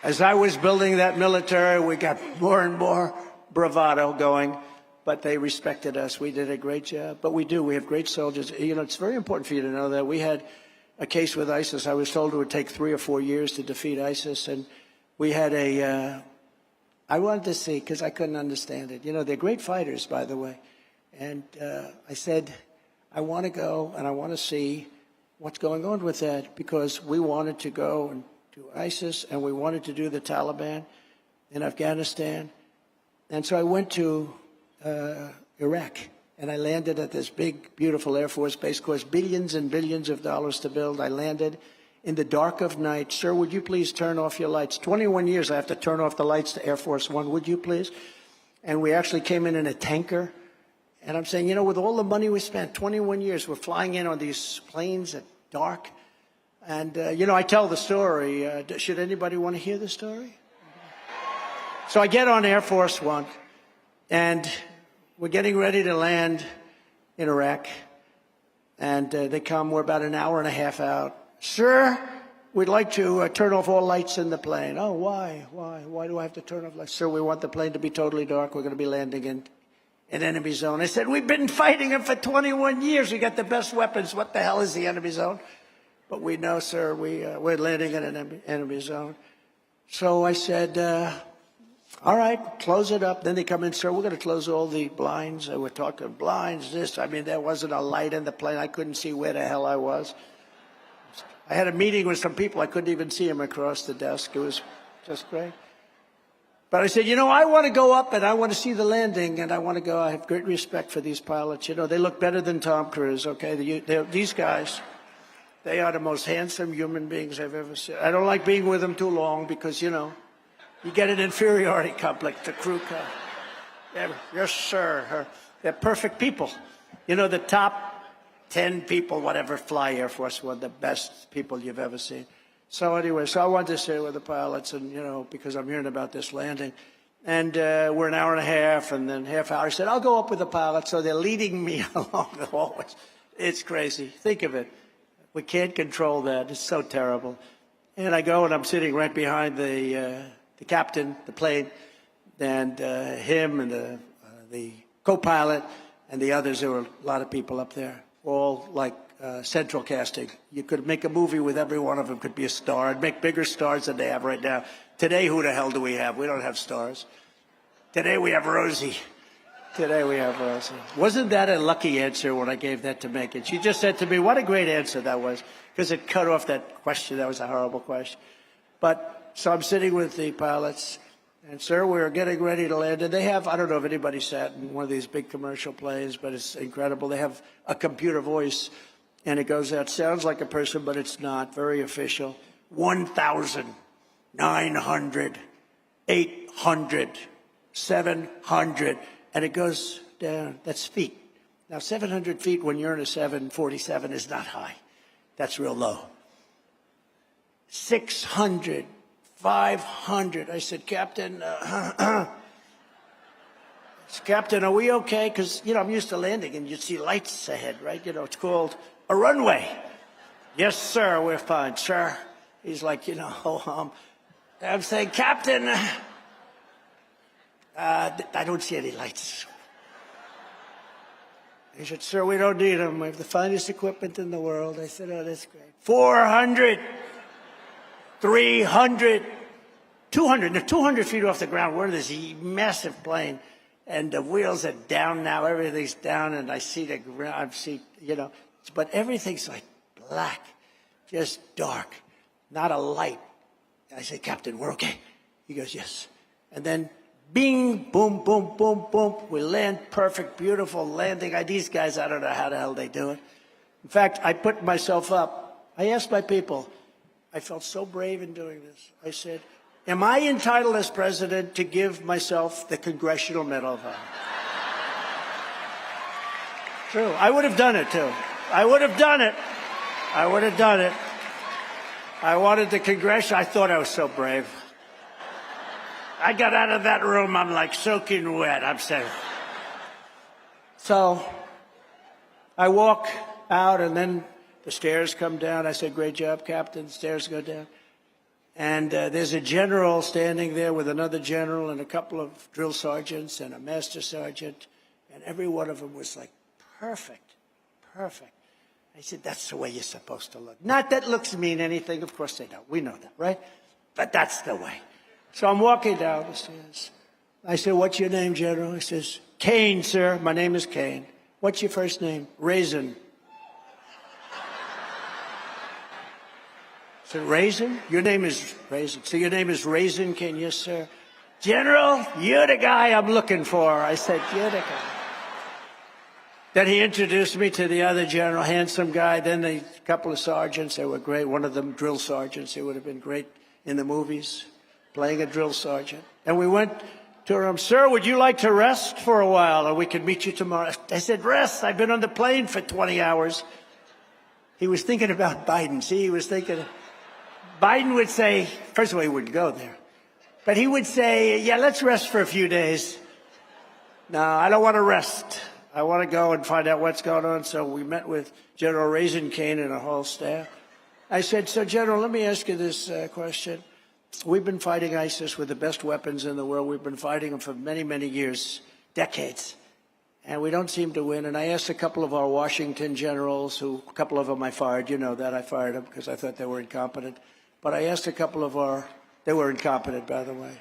As I was building that military, we got more and more bravado going, but they respected us. We did a great job. But we do. We have great soldiers. You know, it's very important for you to know that we had a case with ISIS. I was told it would take 3 or 4 years to defeat ISIS. And we had I wanted to see, because I couldn't understand it. You know, they're great fighters, by the way. And I said, I want to go and I want to see what's going on with that, because we wanted to go and do ISIS and we wanted to do the Taliban in Afghanistan. And so I went to Iraq and I landed at this big, beautiful Air Force base, cost billions and billions of dollars to build. I landed in the dark of night. Sir, would you please turn off your lights? 21 years I have to turn off the lights to Air Force One. Would you please? And we actually came in a tanker. And I'm saying, you know, with all the money we spent, 21 years, we're flying in on these planes at dark. And, you know, I tell the story. Should anybody want to hear the story? So I get on Air Force One, and we're getting ready to land in Iraq. And they come, we're about an hour and a half out. Sir, we'd like to turn off all lights in the plane. Oh, why? Why do I have to turn off lights? Sir, we want the plane to be totally dark. We're going to be landing in an enemy zone. I said, we've been fighting them for 21 years. We got the best weapons. What the hell is the enemy zone? But we know, sir, we're landing in an enemy zone. So I said, all right, close it up. Then they come in, sir, we're going to close all the blinds. We're talking blinds, this. I mean, there wasn't a light in the plane. I couldn't see where the hell I was. I had a meeting with some people. I couldn't even see them across the desk. It was just great. But I said, you know, I want to go up and I want to see the landing and I want to go. I have great respect for these pilots. You know, they look better than Tom Cruise, okay? These guys, they are the most handsome human beings I've ever seen. I don't like being with them too long because, you know, you get an inferiority complex, the crew car. Yes, sir. They're perfect people. You know, the top 10 people, whatever, fly Air Force One, the best people you've ever seen. So anyway, so I wanted to stay with the pilots, and you know, because I'm hearing about this landing, and we're an hour and a half, and then half hour. I said, I'll go up with the pilots, so they're leading me along the hallways. It's crazy. Think of it. We can't control that. It's so terrible. And I go, and I'm sitting right behind the captain, the plane, and him and the co-pilot and the others. There were a lot of people up there, all like central casting. You could make a movie with every one of them, could be a star, and make bigger stars than they have right now. Today, who the hell do we have? We don't have stars. Today we have Rosie. Today we have Rosie. Wasn't that a lucky answer when I gave that to Megan? She just said to me, what a great answer that was, because it cut off that question. That was a horrible question. But so I'm sitting with the pilots, and sir, we're getting ready to land. And they have, I don't know if anybody sat in one of these big commercial planes, but it's incredible. They have a computer voice. And it goes out, sounds like a person, but it's not, very official. 1,000, 900, 800, 700, and it goes down. That's feet. Now, 700 feet when you're in a 747 is not high. That's real low. 600, 500. I said, Captain, Captain, are we okay? Because, you know, I'm used to landing, and you see lights ahead, right? You know, it's called a runway. Yes, sir, we're fine, sir. He's like, you know, I'm saying, Captain, I don't see any lights. He said, sir, we don't need them. We have the finest equipment in the world. I said, oh, that's great. 400, 300, 200. Now, 200 feet off the ground. We're in this massive plane, and the wheels are down now. Everything's down, and I see the ground. I see, you know, but everything's like black, just dark, not a light. I said, Captain, we're okay. He goes, yes. And then, bing, boom, boom, boom, boom. We land, perfect, beautiful landing. These guys, I don't know how the hell they do it. In fact, I put myself up. I asked my people. I felt so brave in doing this. I said, am I entitled as president to give myself the Congressional Medal of Honor? True. I would have done it, too. I would have done it. I would have done it. I wanted the Congressional. I thought I was so brave. I got out of that room. I'm like soaking wet. I'm saying. So I walk out, and then the stairs come down. I said, great job, Captain. The stairs go down. And there's a general standing there with another general and a couple of drill sergeants and a master sergeant. And every one of them was like, perfect, perfect. I said, that's the way you're supposed to look. Not that looks mean anything. Of course they don't. We know that, right? But that's the way. So I'm walking down the stairs. I said, what's your name, General? He says, Kane, sir. My name is Kane. What's your first name? Raisin. I said, Raisin? Your name is Raisin. So your name is Raisin Kane? Yes, sir. General, you're the guy I'm looking for. I said, you're the guy. Then he introduced me to the other general, handsome guy. Then a couple of sergeants. They were great. One of them, drill sergeants. They would have been great in the movies, playing a drill sergeant. And we went to him, sir, would you like to rest for a while, or we can meet you tomorrow? I said, rest? I've been on the plane for 20 hours. He was thinking about Biden. See, he was thinking, Biden would say, first of all, he wouldn't go there. But he would say, yeah, let's rest for a few days. No, I don't want to rest. I want to go and find out what's going on. So we met with General Raisin Kane and a whole staff. I said, so General, let me ask you this question. We've been fighting ISIS with the best weapons in the world. We've been fighting them for many, many years, decades. And we don't seem to win. And I asked a couple of our Washington generals, a couple of them I fired. You know that. I fired them because I thought they were incompetent. But I asked a couple of they were incompetent, by the way.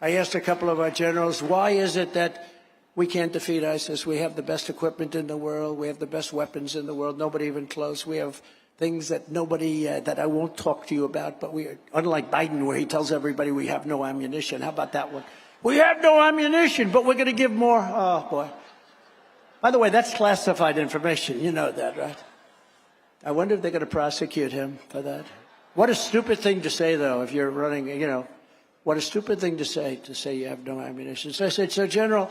I asked a couple of our generals, why is it that we can't defeat ISIS? We have the best equipment in the world. We have the best weapons in the world. Nobody even close. We have things that nobody, that I won't talk to you about. But we, unlike Biden, where he tells everybody we have no ammunition. How about that one? We have no ammunition, but we're going to give more. Oh, boy. By the way, that's classified information. You know that, right? I wonder if they're going to prosecute him for that. What a stupid thing to say, though, if you're running, what a stupid thing to say you have no ammunition. So I said, so, General,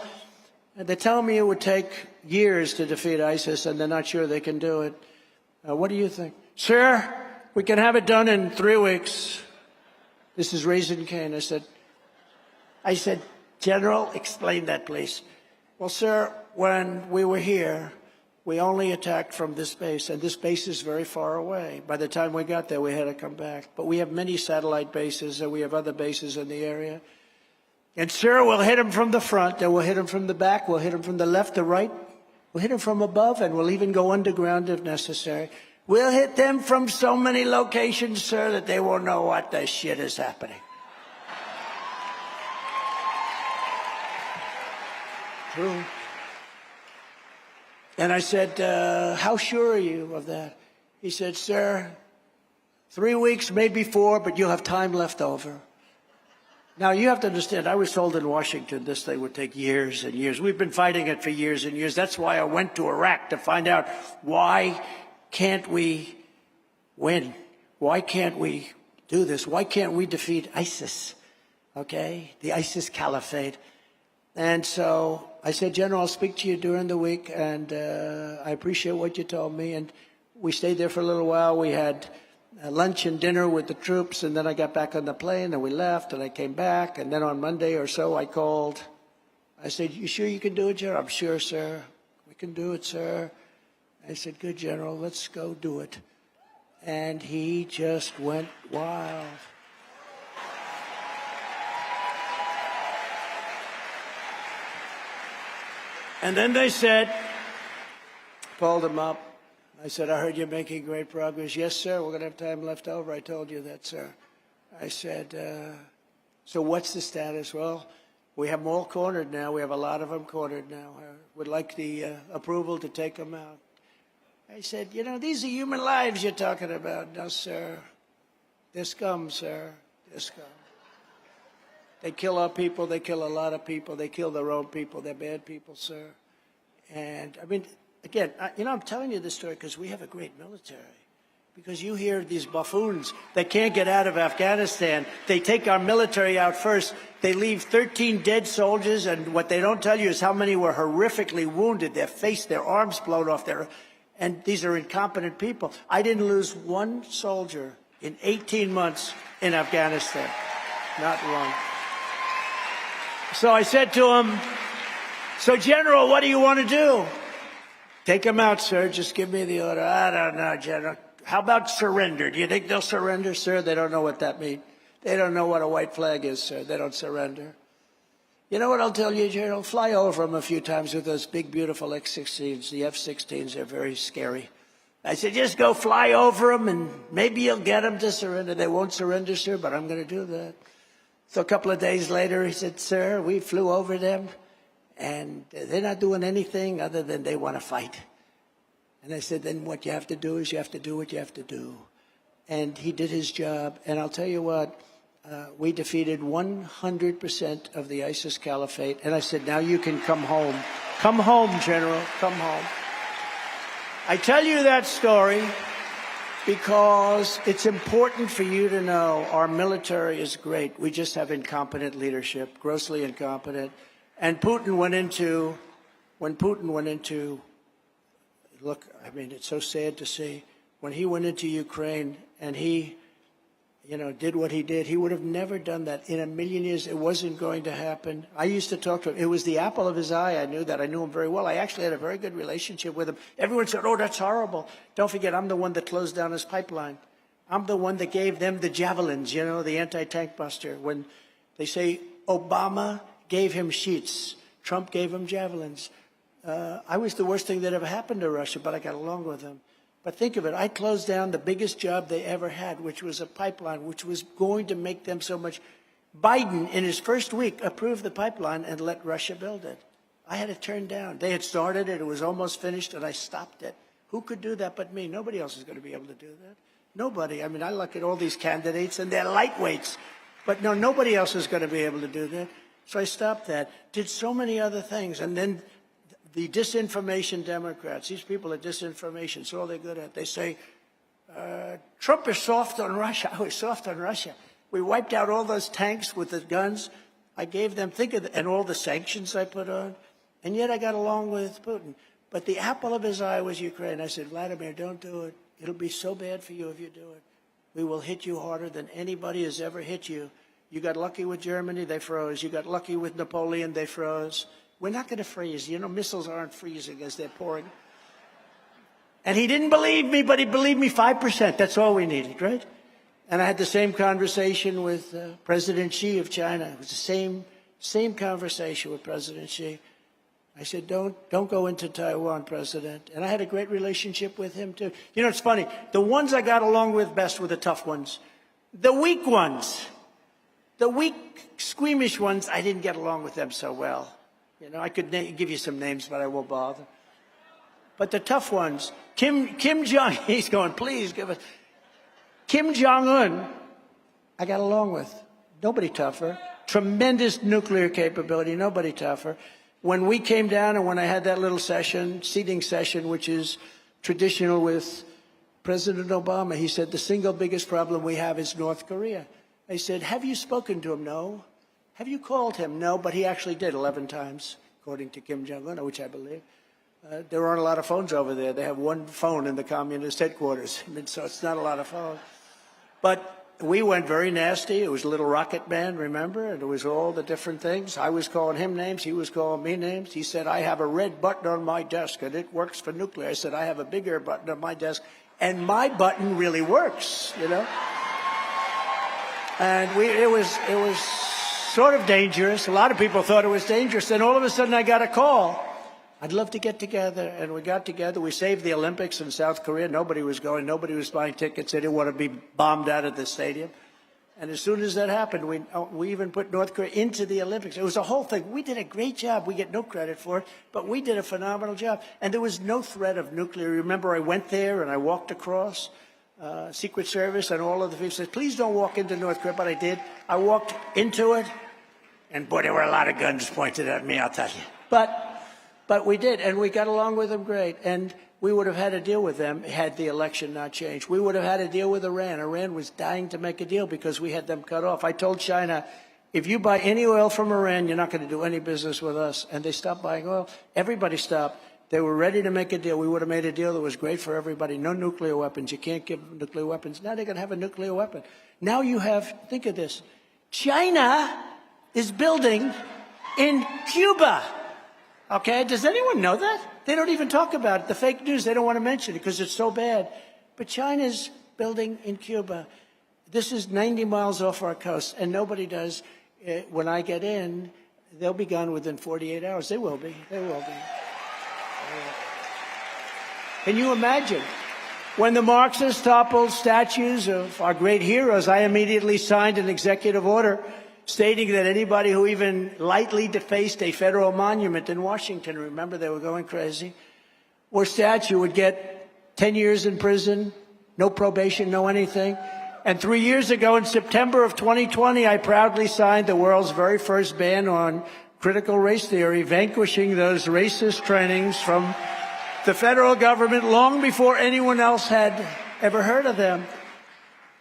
they're telling me it would take years to defeat ISIS, and they're not sure they can do it. What do you think? Sir, we can have it done in 3 weeks. This is Raising Cane. I said, General, explain that, please. Well, sir, when we were here, we only attacked from this base, and this base is very far away. By the time we got there, we had to come back. But we have many satellite bases, and we have other bases in the area. And, sir, we'll hit them from the front, and we'll hit them from the back, we'll hit them from the left, the right, we'll hit them from above, and we'll even go underground if necessary. We'll hit them from so many locations, sir, that they won't know what the shit is happening. True. And I said, how sure are you of that? He said, sir, 3 weeks, maybe 4, but you'll have time left over. Now, you have to understand, I was told in Washington this thing would take years and years. We've been fighting it for years and years. That's why I went to Iraq, to find out why can't we win? Why can't we do this? Why can't we defeat ISIS? Okay? The ISIS caliphate. And so I said, General, I'll speak to you during the week, and I appreciate what you told me. And we stayed there for a little while. We had lunch and dinner with the troops, and then I got back on the plane, and we left, and I came back. And then on Monday or so, I called. I said, you sure you can do it, General? I'm sure, sir. We can do it, sir. I said, good, General, let's go do it. And he just went wild. And then they said, called him up. I said, I heard you're making great progress. Yes, sir, we're going to have time left over. I told you that, sir. I said, so what's the status? Well, we have them all cornered now. We have a lot of them cornered now. I would like the approval to take them out. I said, these are human lives you're talking about. No, sir. They're scum, sir. They're scum. They kill our people. They kill a lot of people. They kill their own people. They're bad people, sir. And, I mean, again, I'm telling you this story because we have a great military. Because you hear these buffoons that can't get out of Afghanistan. They take our military out first. They leave 13 dead soldiers, and what they don't tell you is how many were horrifically wounded, their face, their arms blown off. And these are incompetent people. I didn't lose one soldier in 18 months in Afghanistan. Not one. So I said to him, so, General, what do you want to do? Take them out, sir. Just give me the order. I don't know, General. How about surrender? Do you think they'll surrender, sir? They don't know what that means. They don't know what a white flag is, sir. They don't surrender. You know what I'll tell you, General? Fly over them a few times with those big, beautiful X-16s. The F-16s are very scary. I said, just go fly over them, and maybe you'll get them to surrender. They won't surrender, sir, but I'm going to do that. So a couple of days later, he said, sir, we flew over them, and they're not doing anything other than they want to fight. And I said, then what you have to do is you have to do what you have to do. And he did his job. And I'll tell you what, we defeated 100% of the ISIS caliphate. And I said, now you can come home. Come home, General, come home. I tell you that story because it's important for you to know our military is great. We just have incompetent leadership, grossly incompetent. And when Putin went into, look, I mean, it's so sad to see, when he went into Ukraine and he, did what he did, he would have never done that. In a million years, it wasn't going to happen. I used to talk to him. It was the apple of his eye. I knew that. I knew him very well. I actually had a very good relationship with him. Everyone said, oh, that's horrible. Don't forget, I'm the one that closed down his pipeline. I'm the one that gave them the javelins, the anti-tank buster. When they say Obama gave him sheets, Trump gave him javelins. I was the worst thing that ever happened to Russia, but I got along with them. But think of it. I closed down the biggest job they ever had, which was a pipeline, which was going to make them so much. Biden, in his first week, approved the pipeline and let Russia build it. I had it turned down. They had started it. It was almost finished, and I stopped it. Who could do that but me? Nobody else is going to be able to do that. Nobody. I mean, I look at all these candidates, and they're lightweights. But no, nobody else is going to be able to do that. So I stopped that, did so many other things. And then the disinformation Democrats, these people are disinformation, it's all they're good at. They say, Trump is soft on Russia. I was soft on Russia. We wiped out all those tanks with the guns. I gave them, and all the sanctions I put on. And yet I got along with Putin. But the apple of his eye was Ukraine. I said, Vladimir, don't do it. It'll be so bad for you if you do it. We will hit you harder than anybody has ever hit you. You got lucky with Germany, they froze. You got lucky with Napoleon, they froze. We're not going to freeze. You know, missiles aren't freezing as they're pouring. And he didn't believe me, but he believed me 5%. That's all we needed, right? And I had the same conversation with President Xi of China. It was the same conversation with President Xi. I said, don't go into Taiwan, President. And I had a great relationship with him, too. You know, it's funny. The ones I got along with best were the tough ones. The weak ones, the weak, squeamish ones, I didn't get along with them so well. You know, I could give you some names, but I won't bother. But the tough ones, Kim Jong, he's going, please give us. Kim Jong-un, I got along with. Nobody tougher. Tremendous nuclear capability, nobody tougher. When we came down and when I had that little session, seating session, which is traditional with President Obama, he said, the single biggest problem we have is North Korea. I said, have you spoken to him? No. Have you called him? No, but he actually did 11 times, according to Kim Jong-un, which I believe. There aren't a lot of phones over there. They have one phone in the communist headquarters, so it's not a lot of phones. But we went very nasty. It was a little rocket man, remember? And it was all the different things. I was calling him names. He was calling me names. He said, I have a red button on my desk, and it works for nuclear. I said, I have a bigger button on my desk, and my button really works, you know? And it was sort of dangerous. A lot of people thought it was dangerous. Then all of a sudden I got a call. I'd love to get together. And we got together. We saved the Olympics in South Korea. Nobody was going. Nobody was buying tickets. They didn't want to be bombed out of the stadium. And as soon as that happened, we even put North Korea into the Olympics. It was a whole thing. We did a great job. We get no credit for it, but we did a phenomenal job. And there was no threat of nuclear. Remember, I went there and I walked across. Secret Service and all of the people said, please don't walk into North Korea, but I did. I walked into it, and boy, there were a lot of guns pointed at me, I'll tell you. But we did, and we got along with them great. And we would have had to deal with them had the election not changed. We would have had to deal with Iran. Iran was dying to make a deal because we had them cut off. I told China, if you buy any oil from Iran, you're not going to do any business with us. And they stopped buying oil. Everybody stopped. They were ready to make a deal. We would have made a deal that was great for everybody. No nuclear weapons. You can't give them nuclear weapons. Now they're going to have a nuclear weapon. Now you have, think of this, China is building in Cuba. Okay, does anyone know that? They don't even talk about it. The fake news, they don't want to mention it because it's so bad. But China's building in Cuba. This is 90 miles off our coast, and nobody does. When I get in, they'll be gone within 48 hours. They will be. They will be. Can you imagine? When the Marxists toppled statues of our great heroes, I immediately signed an executive order stating that anybody who even lightly defaced a federal monument in Washington, remember they were going crazy, or statue would get 10 years in prison, no probation, no anything. And 3 years ago, in September of 2020, I proudly signed the world's very first ban on critical race theory, vanquishing those racist trainings from the federal government long before anyone else had ever heard of them.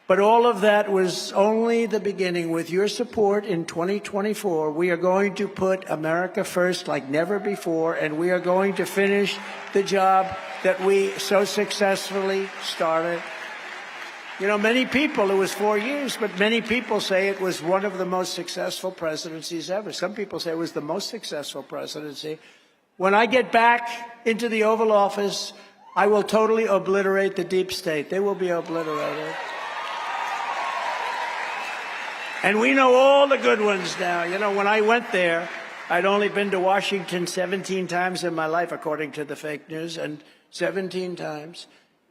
But all of that was only the beginning. With your support in 2024, we are going to put America first like never before, and we are going to finish the job that we so successfully started. You know, many people, it was 4 years, but many people say it was one of the most successful presidencies ever. Some people say it was the most successful presidency. When I get back into the Oval Office, I will totally obliterate the deep state. They will be obliterated. And we know all the good ones now. You know, when I went there, I'd only been to Washington 17 times in my life, according to the fake news, and 17 times,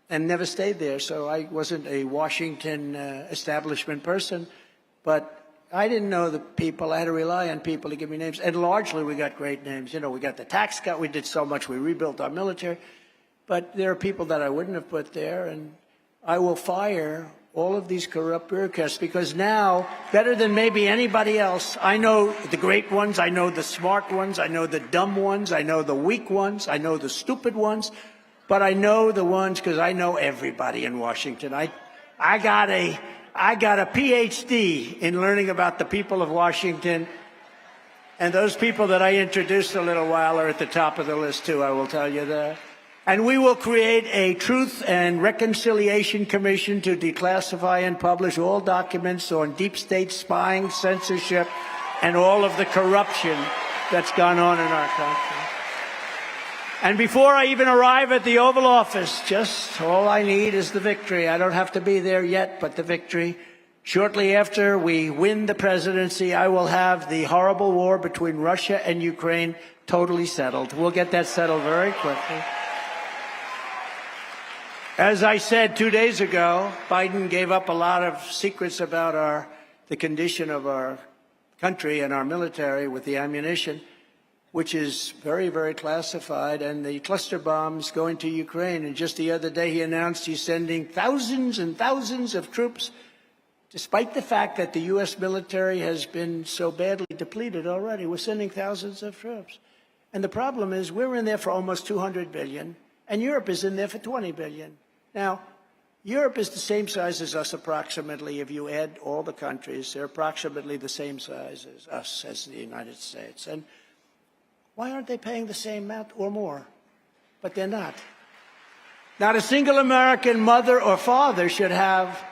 and never stayed there. So I wasn't a Washington establishment person, but I didn't know the people. I had to rely on people to give me names. And largely, we got great names. You know, we got the tax cut. We did so much. We rebuilt our military. But there are people that I wouldn't have put there. And I will fire all of these corrupt bureaucrats, because now, better than maybe anybody else, I know the great ones, I know the smart ones, I know the dumb ones, I know the weak ones, I know the stupid ones, but I know the ones because I know everybody in Washington. I got a PhD in learning about the people of Washington, and those people that I introduced a little while are at the top of the list too, I will tell you that. And we will create a Truth and Reconciliation Commission to declassify and publish all documents on deep state spying, censorship, and all of the corruption that's gone on in our country. And before I even arrive at the Oval Office, just all I need is the victory. I don't have to be there yet, but the victory. Shortly after we win the presidency, I will have the horrible war between Russia and Ukraine totally settled. We'll get that settled very quickly. As I said 2 days ago, Biden gave up a lot of secrets about the condition of our country and our military with the ammunition, which is very, very classified, and the cluster bombs going to Ukraine. And just the other day, he announced he's sending thousands and thousands of troops, despite the fact that the U.S. military has been so badly depleted already. We're sending thousands of troops. And the problem is we're in there for almost $200 billion, and Europe is in there for $20 billion. Now, Europe is the same size as us approximately. If you add all the countries, they're approximately the same size as us, as the United States. And why aren't they paying the same amount or more? But they're not. Not a single American mother or father should have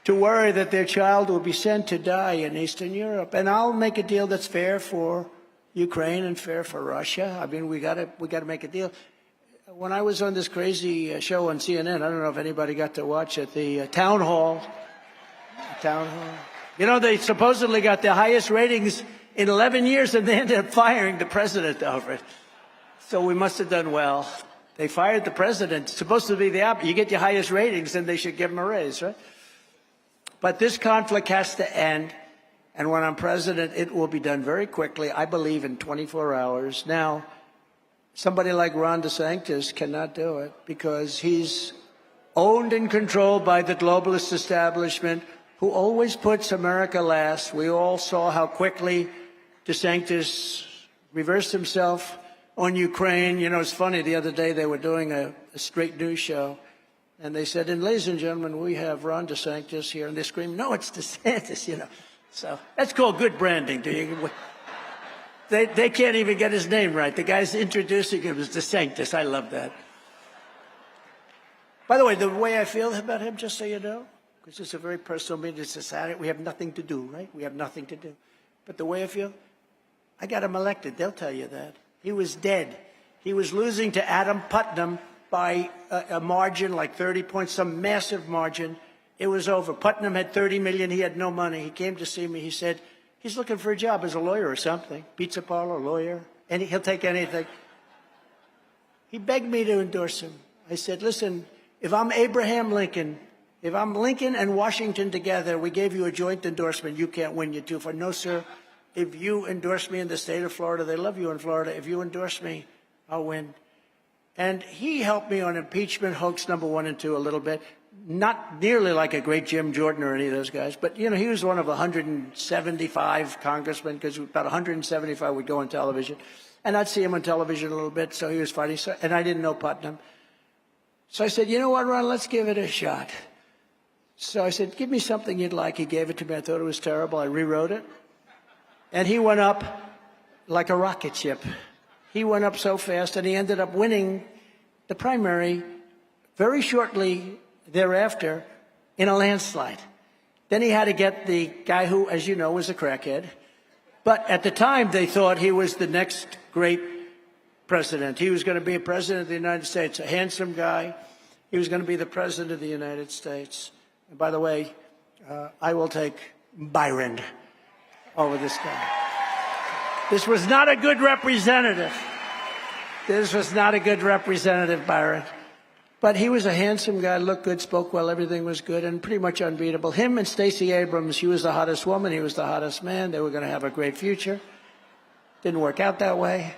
to worry that their child will be sent to die in Eastern Europe. And I'll make a deal that's fair for Ukraine and fair for Russia. I mean, we got to make a deal. When I was on this crazy show on CNN, I don't know if anybody got to watch it, the town hall. You know, they supposedly got the highest ratings in 11 years, and they ended up firing the president over it. So we must have done well. They fired the president. It's supposed to be the opposite. You get your highest ratings, then they should give him a raise, right? But this conflict has to end, and when I'm president, it will be done very quickly, I believe in 24 hours. Now, somebody like Ron DeSantis cannot do it because he's owned and controlled by the globalist establishment who always puts America last. We all saw how quickly DeSantis reversed himself on Ukraine. You know, it's funny, the other day they were doing a straight news show, and they said, and ladies and gentlemen, we have Ron DeSantis here, and they screamed, no, it's DeSantis, you know. So that's called good branding. They can't even get his name right. The guy's introducing him as DeSantis. I love that. By the way I feel about him, just so you know, because it's a very personal meeting, it's a Saturday. We have nothing to do, right? We have nothing to do. But the way I feel, I got him elected. They'll tell you that. He was dead. He was losing to Adam Putnam by a margin like 30 points, some massive margin. It was over. Putnam had 30 million. He had no money. He came to see me. He said, he's looking for a job as a lawyer or something, pizza parlor, lawyer, and he'll take anything. He begged me to endorse him. I said, listen, if I'm Abraham Lincoln, if I'm Lincoln and Washington together, we gave you a joint endorsement, you can't win, you're too far. No, sir, if you endorse me in the state of Florida, they love you in Florida. If you endorse me, I'll win. And he helped me on impeachment hoax number 1 and 2 a little bit. Not nearly like a great Jim Jordan or any of those guys, but, you know, he was one of 175 congressmen, because about 175 would go on television. And I'd see him on television a little bit, so he was fighting. And I didn't know Putnam. So I said, you know what, Ron, let's give it a shot. So I said, give me something you'd like. He gave it to me. I thought it was terrible. I rewrote it. And he went up like a rocket ship. He went up so fast, and he ended up winning the primary very shortly thereafter in a landslide. Then he had to get the guy who, as you know, was a crackhead. But at the time, they thought he was the next great president. He was going to be a president of the United States, a handsome guy. He was going to be the president of the United States. And by the way, I will take Byron over this guy. This was not a good representative. This was not a good representative, Byron. But he was a handsome guy, looked good, spoke well, everything was good, and pretty much unbeatable. Him and Stacey Abrams, she was the hottest woman, he was the hottest man. They were going to have a great future. Didn't work out that way.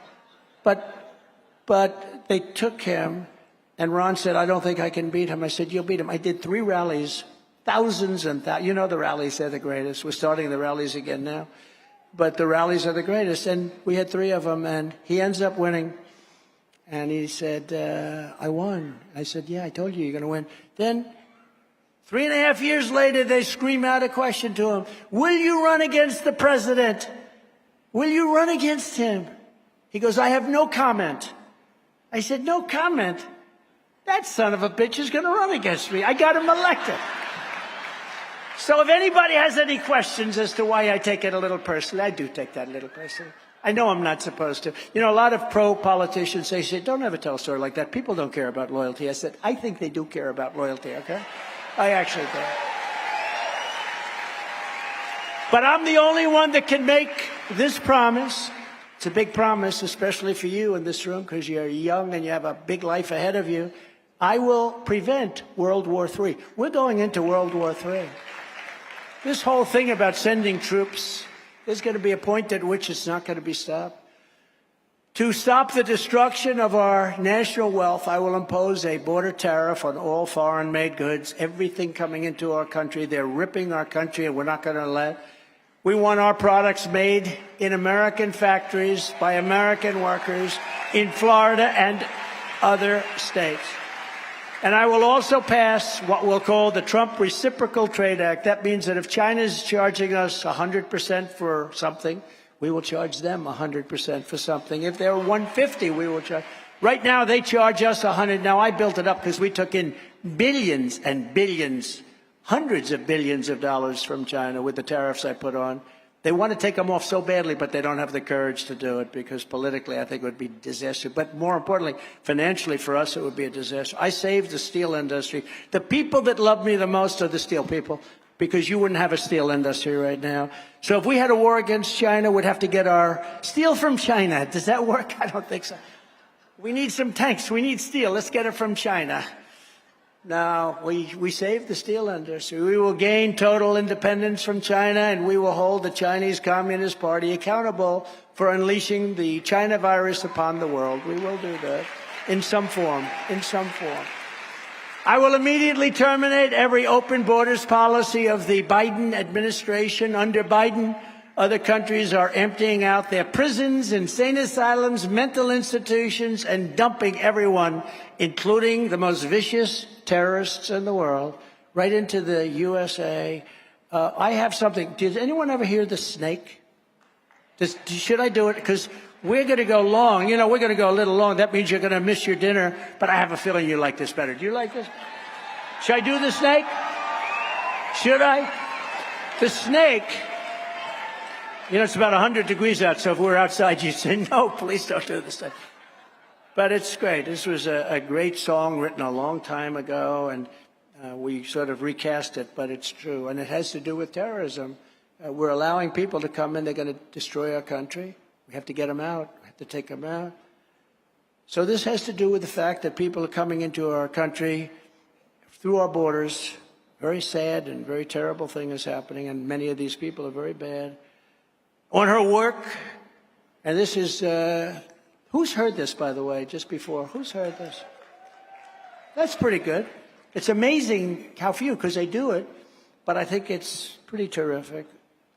But they took him, and Ron said, I don't think I can beat him. I said, you'll beat him. I did 3 rallies thousands and thousands. You know the rallies, they're the greatest. We're starting the rallies again now. But the rallies are the greatest. And we had 3 of them, and he ends up winning. And he said, I won. I said, yeah, I told you you're going to win. Then 3.5 years later, they scream out a question to him. Will you run against the president? Will you run against him? He goes, I have no comment. I said, no comment? That son of a bitch is going to run against me. I got him elected. So if anybody has any questions as to why I take it a little personally, I do take that a little personally. I know I'm not supposed to. You know, a lot of pro-politicians say, don't ever tell a story like that. People don't care about loyalty. I said, I think they do care about loyalty, okay? I actually do. But I'm the only one that can make this promise. It's a big promise, especially for you in this room, because you're young and you have a big life ahead of you. I will prevent World War III. We're going into World War III. This whole thing about sending troops, there's going to be a point at which it's not going to be stopped. To stop the destruction of our national wealth, I will impose a border tariff on all foreign-made goods, everything coming into our country. They're ripping our country, and we're not going to let. We want our products made in American factories by American workers in Florida and other states. And I will also pass what we'll call the Trump Reciprocal Trade Act. That means that if China is charging us 100% for something, we will charge them 100% for something. If they're 150, we will charge. Right now, they charge us 100. Now, I built it up because we took in billions and billions, hundreds of billions of dollars from China with the tariffs I put on. They want to take them off so badly, but they don't have the courage to do it because politically, I think it would be disaster. But more importantly, financially for us, it would be a disaster. I saved the steel industry. The people that love me the most are the steel people, because you wouldn't have a steel industry right now. So if we had a war against China, we'd have to get our steel from China. Does that work? I don't think so. We need some tanks. We need steel. Let's get it from China. No, we saved the steel industry. We will gain total independence from China, and we will hold the Chinese Communist Party accountable for unleashing the China virus upon the world. We will do that in some form, I will immediately terminate every open borders policy of the Biden administration. Under Biden, other countries are emptying out their prisons, insane asylums, mental institutions, and dumping everyone, including the most vicious terrorists in the world, right into the USA. I have something. Did anyone ever hear the snake? Should I do it? Because we're going to go long. You know, we're going to go a little long. That means you're going to miss your dinner. But I have a feeling you like this better. Do you like this? Should I do the snake? Should I? The snake. You know, it's about 100 degrees out, so if we're outside, you'd say, no, please don't do this thing. But it's great. This was a great song written a long time ago, and we sort of recast it, but it's true. And it has to do with terrorism. We're allowing people to come in. They're going to destroy our country. We have to get them out. We have to take them out. So this has to do with the fact that people are coming into our country through our borders. Very sad and very terrible thing is happening, and many of these people are very bad. On her work, and this is, who's heard this, by the way, just before? Who's heard this? That's pretty good. It's amazing how few, because they do it, but I think it's pretty terrific.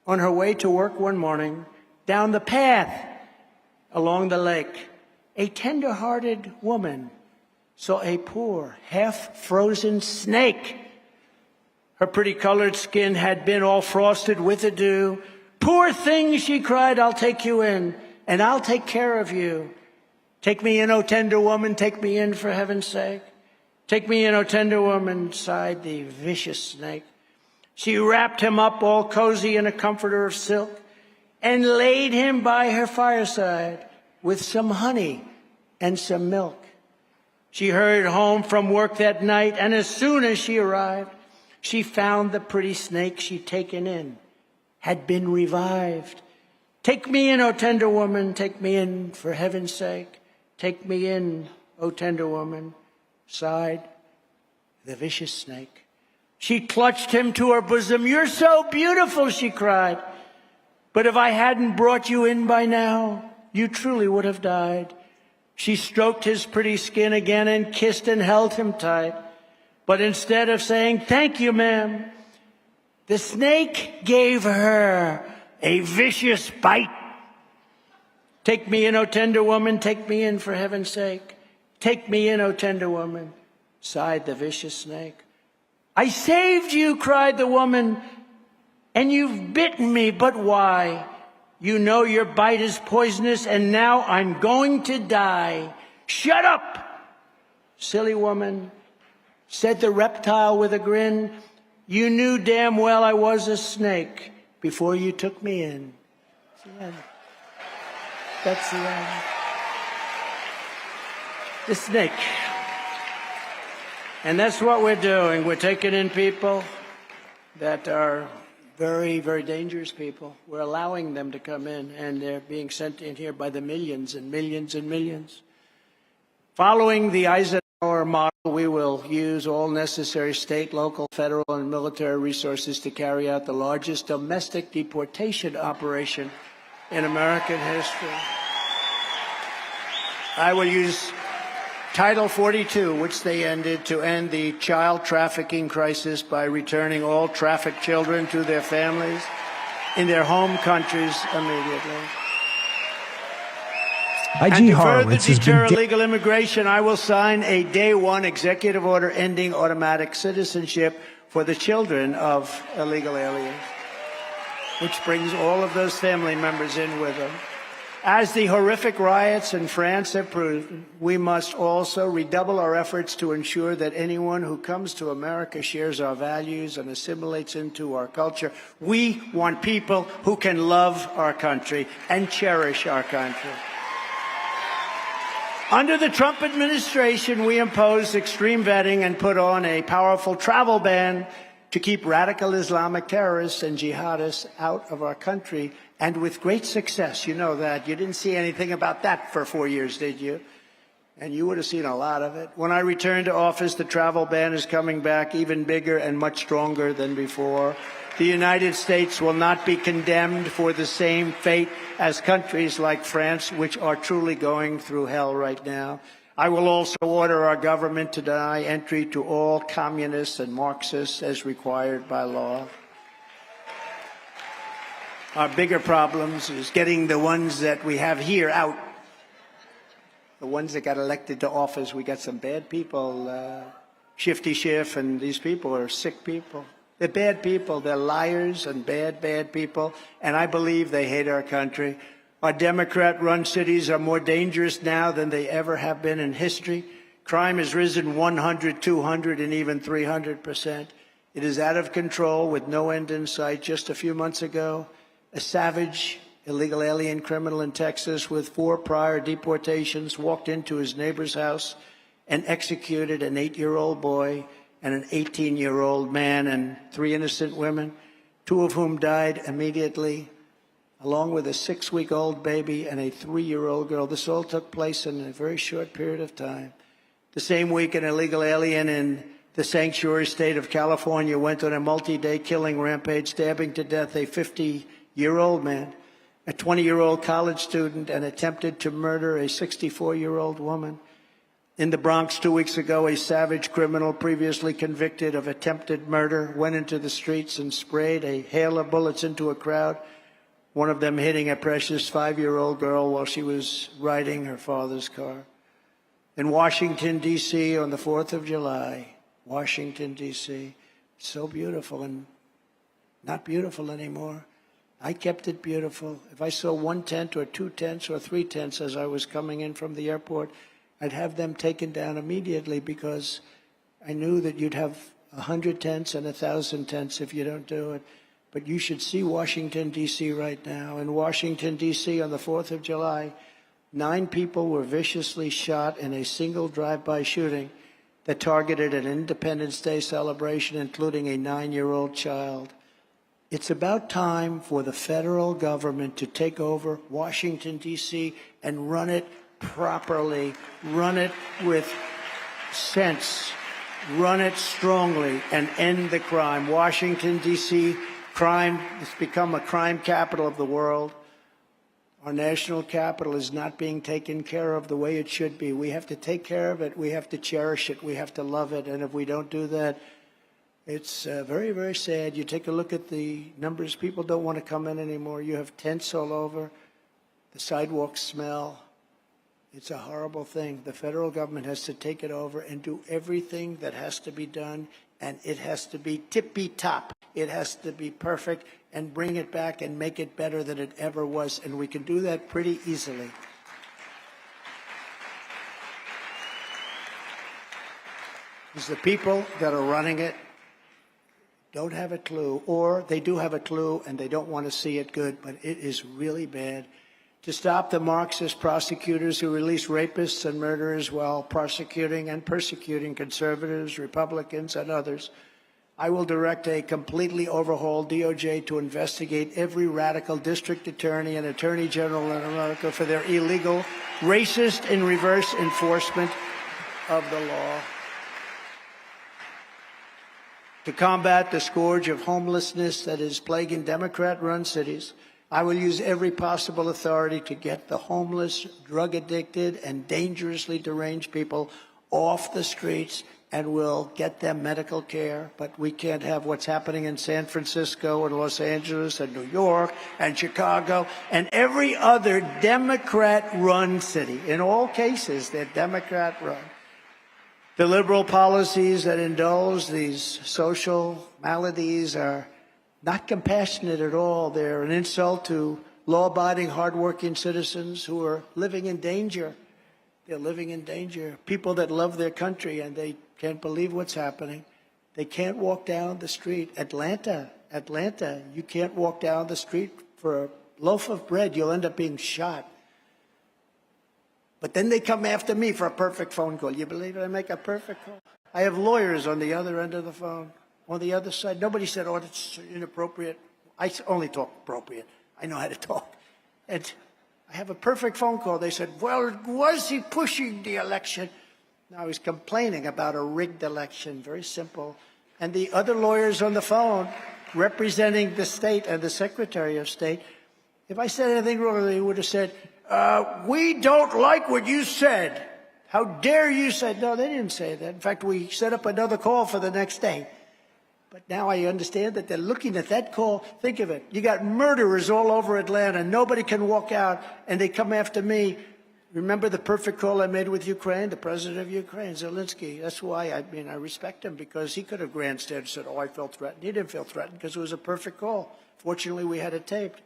On her way to work one morning, down the path along the lake, a tender-hearted woman saw a poor, half-frozen snake. Her pretty colored skin had been all frosted with the dew. Poor thing, she cried, I'll take you in, and I'll take care of you. Take me in, O tender woman, take me in for heaven's sake. Take me in, O tender woman, sighed the vicious snake. She wrapped him up all cozy in a comforter of silk and laid him by her fireside with some honey and some milk. She hurried home from work that night, and as soon as she arrived, she found the pretty snake she'd taken in had been revived. Take me in, O tender woman, take me in for heaven's sake. Take me in, O tender woman, sighed the vicious snake. She clutched him to her bosom. You're so beautiful, she cried. But if I hadn't brought you in by now, you truly would have died. She stroked his pretty skin again and kissed and held him tight. But instead of saying, thank you, ma'am, The snake gave her a vicious bite. Take me in, O tender woman, take me in for heaven's sake. Take me in, O tender woman, sighed the vicious snake. I saved you, cried the woman, and you've bitten me, but why? You know your bite is poisonous, and now I'm going to die. Shut up, silly woman, said the reptile with a grin. You knew damn well I was a snake before you took me in. That's the end. That's the end. The snake. And that's what we're doing. We're taking in people that are very, very dangerous people. We're allowing them to come in, and they're being sent in here by the millions and millions and millions. Following the Eisenhower model, we will use all necessary state, local, federal, and military resources to carry out the largest domestic deportation operation in American history. I will use Title 42, which they ended, to end the child trafficking crisis by returning all trafficked children to their families in their home countries immediately. And to further deter illegal immigration, I will sign a day one executive order ending automatic citizenship for the children of illegal aliens, which brings all of those family members in with them. As the horrific riots in France have proved, we must also redouble our efforts to ensure that anyone who comes to America shares our values and assimilates into our culture. We want people who can love our country and cherish our country. Under the Trump administration, we imposed extreme vetting and put on a powerful travel ban to keep radical Islamic terrorists and jihadists out of our country, and with great success. You know that. You didn't see anything about that for 4 years, did you? And you would have seen a lot of it. When I return to office, the travel ban is coming back even bigger and much stronger than before. The United States will not be condemned for the same fate as countries like France, which are truly going through hell right now. I will also order our government to deny entry to all communists and Marxists as required by law. Our bigger problems is getting the ones that we have here out. The ones that got elected to office. We got some bad people, Shifty Schiff, and these people are sick people. They're bad people. They're liars and bad people. And I believe they hate our country. Our Democrat-run cities are more dangerous now than they ever have been in history. Crime has risen 100, 200, and even 300%. It is out of control with no end in sight. Just a few months ago, a savage illegal alien criminal in Texas with 4 prior deportations walked into his neighbor's house and executed an 8-year-old boy and an 18-year-old man and 3 innocent women, 2 of whom died immediately, along with a 6-week-old baby and a 3-year-old girl. This all took place in a very short period of time. The same week, an illegal alien in the sanctuary state of California went on a multi-day killing rampage, stabbing to death a 50-year-old man, a 20-year-old college student, and attempted to murder a 64-year-old woman. In the Bronx 2 weeks ago, a savage criminal previously convicted of attempted murder went into the streets and sprayed a hail of bullets into a crowd, one of them hitting a precious 5-year-old girl while she was riding her father's car. In Washington, D.C., on the 4th of July, Washington, D.C., so beautiful and not beautiful anymore. I kept it beautiful. If I saw 1 tent or 2 tents or 3 tents as I was coming in from the airport, I'd have them taken down immediately because I knew that you'd have 100 tents and 1,000 tents if you don't do it. But you should see Washington, D.C. right now. In Washington, D.C. on the 4th of July, 9 people were viciously shot in a single drive-by shooting that targeted an Independence Day celebration, including a 9-year-old child. It's about time for the federal government to take over Washington, D.C. and run it properly, run it with sense, run it strongly, and end the crime. Washington, D.C., crime has become a crime capital of the world. Our national capital is not being taken care of the way it should be. We have to take care of it. We have to cherish it. We have to love it. And if we don't do that, It's very, very sad. You take a look at the numbers. People don't want to come in anymore. You have tents all over. The sidewalks smell. It's a horrible thing. The federal government has to take it over and do everything that has to be done, and it has to be tippy-top. It has to be perfect, and bring it back and make it better than it ever was, and we can do that pretty easily. Because the people that are running it don't have a clue, or they do have a clue and they don't want to see it good, but it is really bad. To stop the Marxist prosecutors who release rapists and murderers while prosecuting and persecuting conservatives, Republicans, and others, I will direct a completely overhauled DOJ to investigate every radical district attorney and attorney general in America for their illegal, racist, and reverse enforcement of the law. To combat the scourge of homelessness that is plaguing Democrat-run cities, I will use every possible authority to get the homeless, drug-addicted, and dangerously deranged people off the streets and will get them medical care. But we can't have what's happening in San Francisco and Los Angeles and New York and Chicago and every other Democrat-run city. In all cases, they're Democrat-run. The liberal policies that indulge these social maladies are not compassionate at all. They're an insult to law-abiding, hardworking citizens who are living in danger. They're living in danger. People that love their country and they can't believe what's happening. They can't walk down the street. Atlanta, you can't walk down the street for a loaf of bread. You'll end up being shot. But then they come after me for a perfect phone call. You believe it? I make a perfect call. I have lawyers on the other end of the phone, on the other side. Nobody said, oh, it's inappropriate. I only talk appropriate. I know how to talk. And I have a perfect phone call. They said, well, was he pushing the election? No, he's complaining about a rigged election. Very simple. And the other lawyers on the phone representing the state and the Secretary of State, if I said anything wrong, they would have said, we don't like what you said. How dare you say? No, they didn't say that. In fact, we set up another call for the next day. But now I understand that they're looking at that call. Think of it. You got murderers all over Atlanta. Nobody can walk out, and they come after me. Remember the perfect call I made with Ukraine, the president of Ukraine, Zelensky. That's why, I respect him, because he could have grandstanded and said, oh, I felt threatened. He didn't feel threatened because it was a perfect call. Fortunately, we had it taped.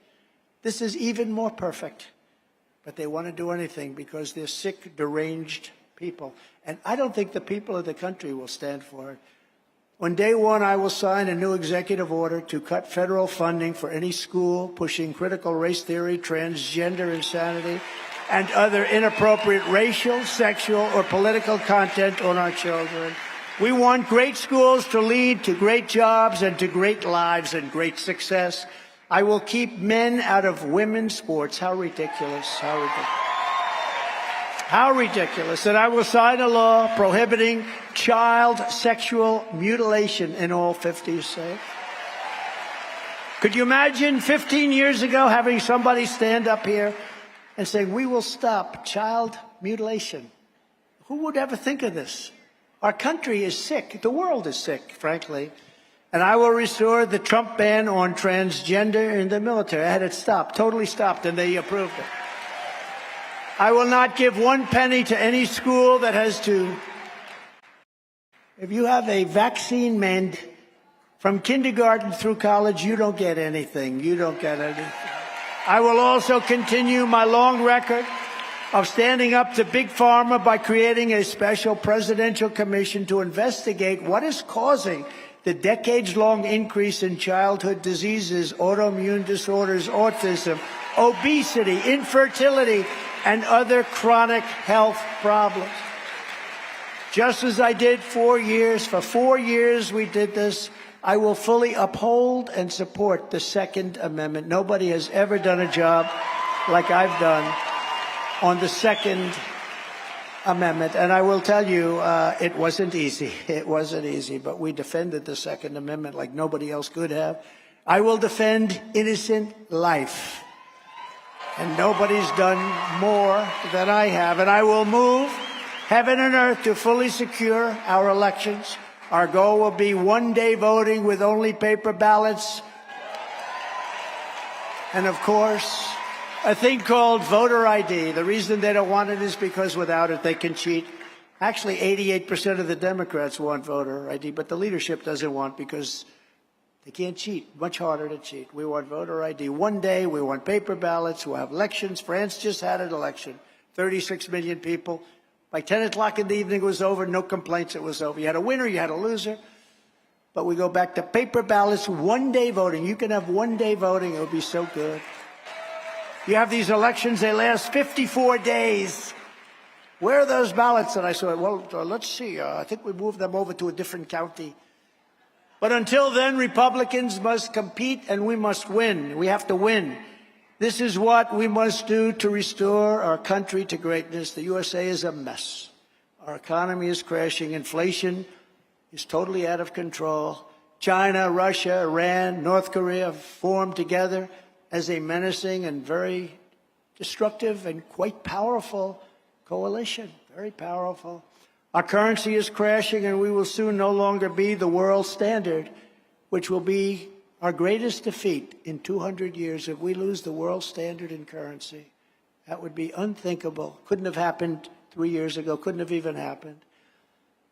This is even more perfect. But they want to do anything because they're sick, deranged people. And I don't think the people of the country will stand for it. On day one, I will sign a new executive order to cut federal funding for any school pushing critical race theory, transgender insanity, and other inappropriate racial, sexual, or political content on our children. We want great schools to lead to great jobs and to great lives and great success. I will keep men out of women's sports. How ridiculous. How ridiculous. How ridiculous. And I will sign a law prohibiting child sexual mutilation in all 50 states. Could you imagine 15 years ago having somebody stand up here and saying, we will stop child mutilation? Who would ever think of this? Our country is sick. The world is sick, frankly. And I will restore the Trump ban on transgender in the military. I had it stopped, totally stopped, and they approved it. I will not give one penny to any school that has to. If you have a vaccine mandate from kindergarten through college, you don't get anything. You don't get anything. I will also continue my long record of standing up to Big Pharma by creating a special presidential commission to investigate what is causing the decades-long increase in childhood diseases, autoimmune disorders, autism, obesity, infertility, and other chronic health problems. Just as I did 4 years, for 4 years we did this, I will fully uphold and support the Second Amendment. Nobody has ever done a job like I've done on the Second Amendment. And I will tell you, it wasn't easy. It wasn't easy, but we defended the Second Amendment like nobody else could have. I will defend innocent life. And nobody's done more than I have. And I will move heaven and earth to fully secure our elections Our goal will be one-day voting with only paper ballots. And of course, a thing called voter ID. The reason they don't want it is because without it, they can cheat. Actually, 88% of the Democrats want voter ID, but the leadership doesn't want because they can't cheat. Much harder to cheat. We want voter ID. One day, we want paper ballots. We'll have elections. France just had an election. 36 million people. By 10 o'clock in the evening, it was over. No complaints. It was over. You had a winner. You had a loser. But we go back to paper ballots, one-day voting. You can have one-day voting. It would be so good. You have these elections. They last 54 days. Where are those ballots? And I said, well, let's see. I think we moved them over to a different county. But until then, Republicans must compete and we must win. We have to win. This is what we must do to restore our country to greatness. The USA is a mess. Our economy is crashing. Inflation is totally out of control. China, Russia, Iran, North Korea have formed together as a menacing and very destructive and quite powerful coalition. Very powerful. Our currency is crashing, and we will soon no longer be the world standard, which will be our greatest defeat in 200 years if we lose the world standard in currency. That would be unthinkable. Couldn't have happened 3 years ago. Couldn't have even happened.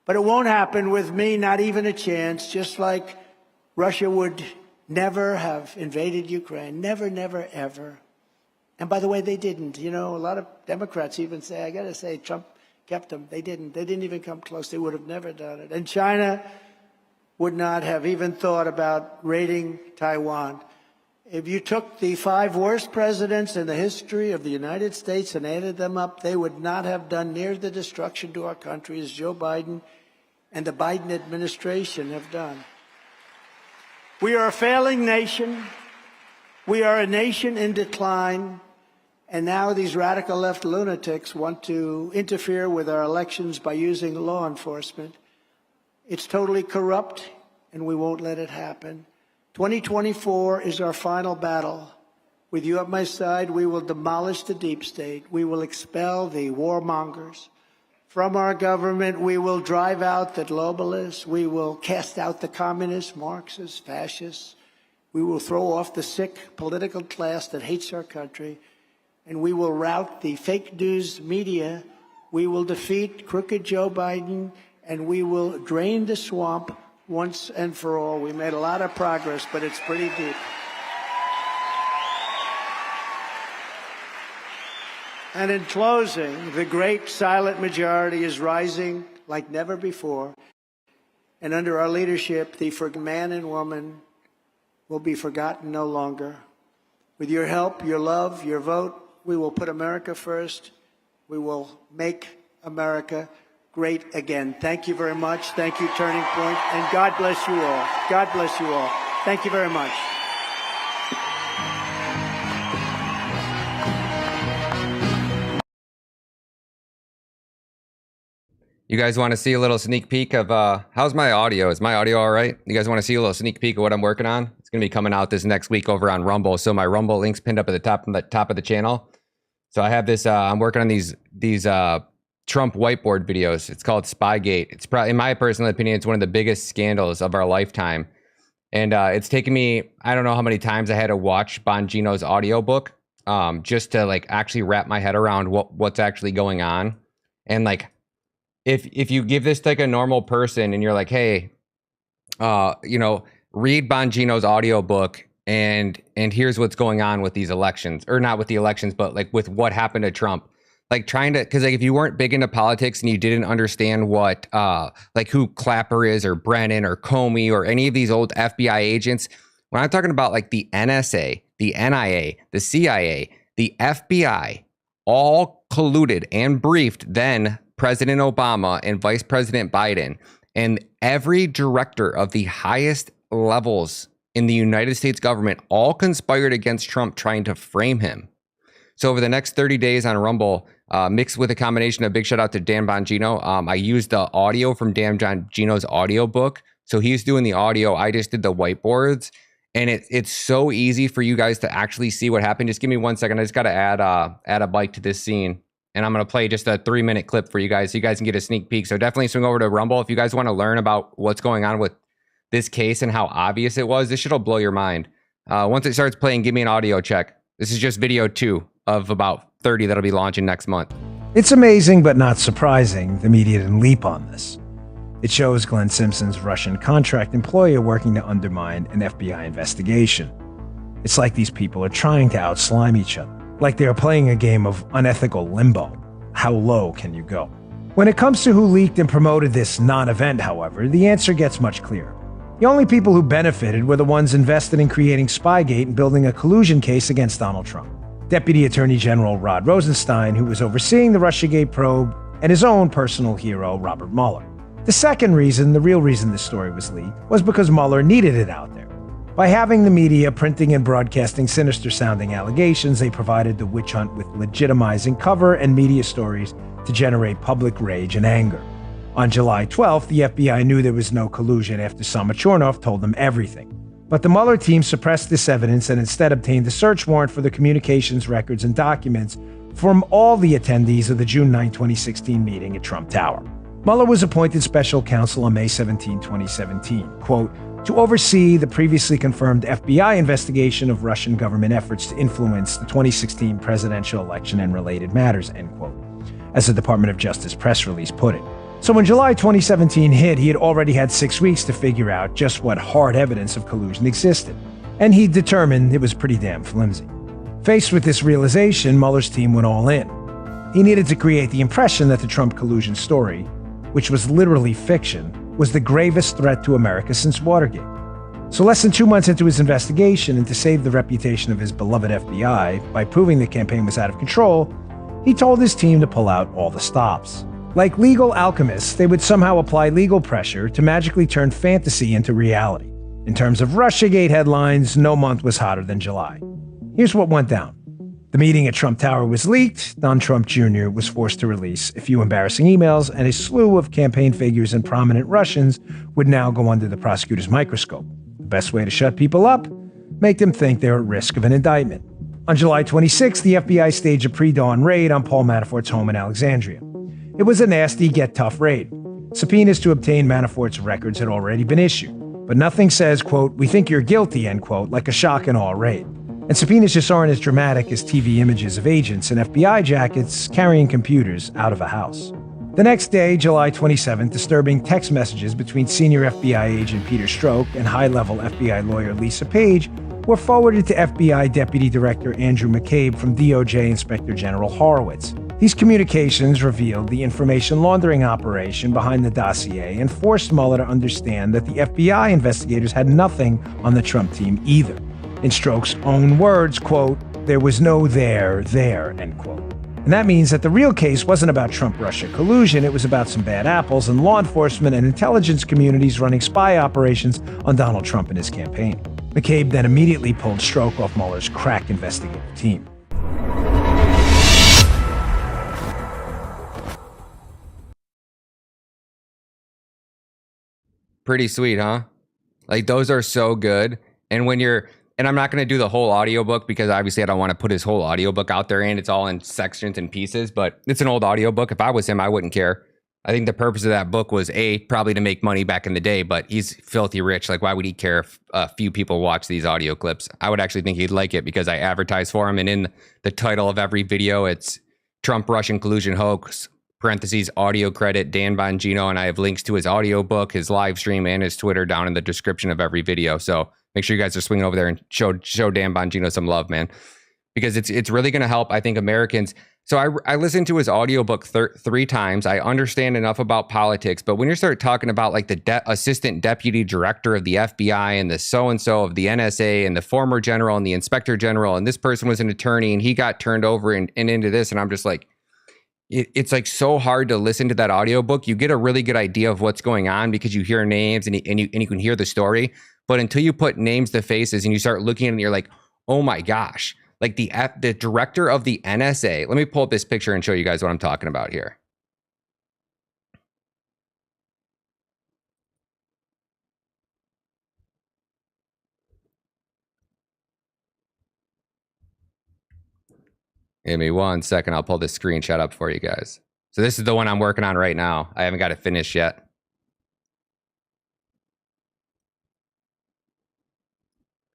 But it won't happen with me, not even a chance, just like Russia would never have invaded Ukraine. Never, never, ever. And by the way, they didn't. You know, a lot of Democrats even say, I got to say, Trump kept them. They didn't. They didn't even come close. They would have never done it. And China would not have even thought about raiding Taiwan. If you took the 5 worst presidents in the history of the United States and added them up, they would not have done near the destruction to our country as Joe Biden and the Biden administration have done. We are a failing nation. We are a nation in decline. And now these radical left lunatics want to interfere with our elections by using law enforcement. It's totally corrupt, and we won't let it happen. 2024 is our final battle. With you at my side, we will demolish the deep state. We will expel the warmongers from our government. We will drive out the globalists. We will cast out the communists, Marxists, fascists. We will throw off the sick political class that hates our country. And we will rout the fake news media. We will defeat crooked Joe Biden, and we will drain the swamp once and for all. We made a lot of progress, but it's pretty deep. And in closing, the great silent majority is rising like never before. And under our leadership, the man and woman will be forgotten no longer. With your help, your love, your vote, we will put America first. We will make America great again. Thank you very much. Thank you, Turning Point. And God bless you all. God bless you all. Thank you very much. You guys want to see a little sneak peek of how's my audio? Is my audio all right? You guys want to see a little sneak peek of what I'm working on? It's going to be coming out this next week over on Rumble. So my Rumble link's pinned up at the top of the channel. So I have this. I'm working on these Trump whiteboard videos. It's called Spygate. It's probably, in my personal opinion, it's one of the biggest scandals of our lifetime. And it's taken me, I don't know how many times I had to watch Bongino's audiobook just to like actually wrap my head around what's actually going on. And like, if you give this to like a normal person and you're like, hey, you know, read Bongino's audiobook and here's what's going on with these elections, or not with the elections, but like with what happened to Trump. Like trying to, because like if you weren't big into politics and you didn't understand what like who Clapper is or Brennan or Comey or any of these old FBI agents, when I'm talking about like the NSA, the NIA, the CIA, the FBI, all colluded and briefed then President Obama and Vice President Biden, and every director of the highest levels in the United States government all conspired against Trump, trying to frame him. So over the next 30 days on Rumble, mixed with a combination of big shout out to Dan Bongino. I used the audio from Dan Bongino's audiobook. So he's doing the audio. I just did the whiteboards. And it's so easy for you guys to actually see what happened. Just give me 1 second. I just got to add a bike to this scene. and I'm going to play just a 3-minute clip for you guys so you guys can get a sneak peek. So definitely swing over to Rumble if you guys want to learn about what's going on with this case and how obvious it was. This shit'll blow your mind. Once it starts playing, give me an audio check. This is just video 2 of about 30 that'll be launching next month. It's amazing, but not surprising, the media didn't leap on this. It shows Glenn Simpson's Russian contract employer working to undermine an FBI investigation. It's like these people are trying to outslime each other, like they are playing a game of unethical limbo. How low can you go? When it comes to who leaked and promoted this non-event, however, the answer gets much clearer. The only people who benefited were the ones invested in creating Spygate and building a collusion case against Donald Trump. Deputy Attorney General Rod Rosenstein, who was overseeing the Russiagate probe, and his own personal hero, Robert Mueller. The second reason, the real reason this story was leaked, was because Mueller needed it out there. By having the media printing and broadcasting sinister-sounding allegations, they provided the witch hunt with legitimizing cover and media stories to generate public rage and anger. On July 12th, the FBI knew there was no collusion after Samachornov told them everything. But the Mueller team suppressed this evidence and instead obtained a search warrant for the communications records and documents from all the attendees of the June 9, 2016 meeting at Trump Tower. Mueller was appointed special counsel on May 17, 2017, quote, to oversee the previously confirmed FBI investigation of Russian government efforts to influence the 2016 presidential election and related matters, end quote, as the Department of Justice press release put it. So when July 2017 hit, he had already had 6 weeks to figure out just what hard evidence of collusion existed, and he determined it was pretty damn flimsy. Faced with this realization, Mueller's team went all in. He needed to create the impression that the Trump collusion story, which was literally fiction, was the gravest threat to America since Watergate. So less than 2 months into his investigation, and to save the reputation of his beloved FBI by proving the campaign was out of control, he told his team to pull out all the stops. Like legal alchemists, they would somehow apply legal pressure to magically turn fantasy into reality. In terms of Russiagate headlines, no month was hotter than July. Here's what went down. The meeting at Trump Tower was leaked. Don Trump Jr. was forced to release a few embarrassing emails, and a slew of campaign figures and prominent Russians would now go under the prosecutor's microscope. The best way to shut people up? Make them think they're at risk of an indictment. On July 26, the FBI staged a pre-dawn raid on Paul Manafort's home in Alexandria. It was a nasty, get-tough raid. Subpoenas to obtain Manafort's records had already been issued, but nothing says, quote, we think you're guilty, end quote, like a shock-and-awe raid. And subpoenas just aren't as dramatic as TV images of agents in FBI jackets carrying computers out of a house. The next day, July 27th, disturbing text messages between senior FBI agent Peter Strzok and high-level FBI lawyer Lisa Page were forwarded to FBI Deputy Director Andrew McCabe from DOJ Inspector General Horowitz. These communications revealed the information laundering operation behind the dossier and forced Mueller to understand that the FBI investigators had nothing on the Trump team either. In Strzok's own words, quote, there was no there, end quote. And that means that the real case wasn't about Trump-Russia collusion, it was about some bad apples and law enforcement and intelligence communities running spy operations on Donald Trump and his campaign. McCabe then immediately pulled Strzok off Mueller's crack investigative team. Pretty sweet, huh? Like, those are so good. And when you're, and I'm not going to do the whole audiobook because obviously I don't want to put his whole audiobook out there and it's all in sections and pieces, but it's an old audiobook. If I was him, I wouldn't care. I think the purpose of that book was probably to make money back in the day, but he's filthy rich. Like, why would he care if a few people watch these audio clips? I would actually think he'd like it because I advertise for him. And in the title of every video, it's Trump-Russian collusion hoax, parentheses, audio credit, Dan Bongino. And I have links to his audiobook, his live stream, and his Twitter down in the description of every video. So make sure you guys are swinging over there and show Dan Bongino some love, man, because it's really going to help, I think, Americans. So I listened to his audiobook 3 times. I understand enough about politics, but when you start talking about like the assistant deputy director of the FBI and the so-and-so of the NSA and the former general and the inspector general, and this person was an attorney and he got turned over and into this, and I'm just like, it's like so hard to listen to that audiobook. You get a really good idea of what's going on because you hear names and you can hear the story. But until you put names to faces and you start looking at it, you're like, oh my gosh, like the director of the NSA. Let me pull up this picture and show you guys what I'm talking about here. Give me 1 second. I'll pull this screenshot up for you guys. So this is the one I'm working on right now. I haven't got it finished yet.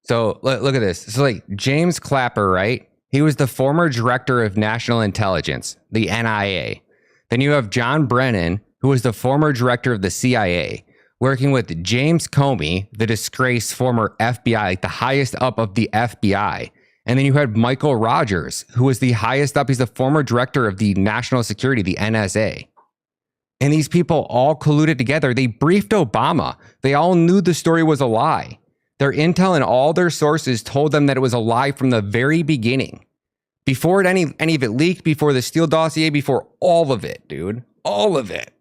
So look at this. So like James Clapper, right? He was the former director of national intelligence, the NIA. Then you have John Brennan, who was the former director of the CIA, working with James Comey, the disgraced former FBI, like the highest up of the FBI. And then you had Michael Rogers, who was the highest up. He's the former director of the national security, the NSA. And these people all colluded together. They briefed Obama. They all knew the story was a lie. Their intel and all their sources told them that it was a lie from the very beginning. Before any of it leaked, before the Steele dossier, before all of it, dude. All of it.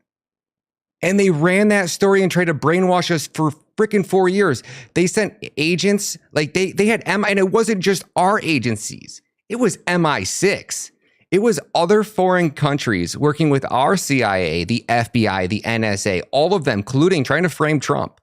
And they ran that story and tried to brainwash us for freaking 4 years. They sent agents, like they had MI, and it wasn't just our agencies. It was MI6. It was other foreign countries working with our CIA, the FBI, the NSA, all of them colluding, trying to frame Trump.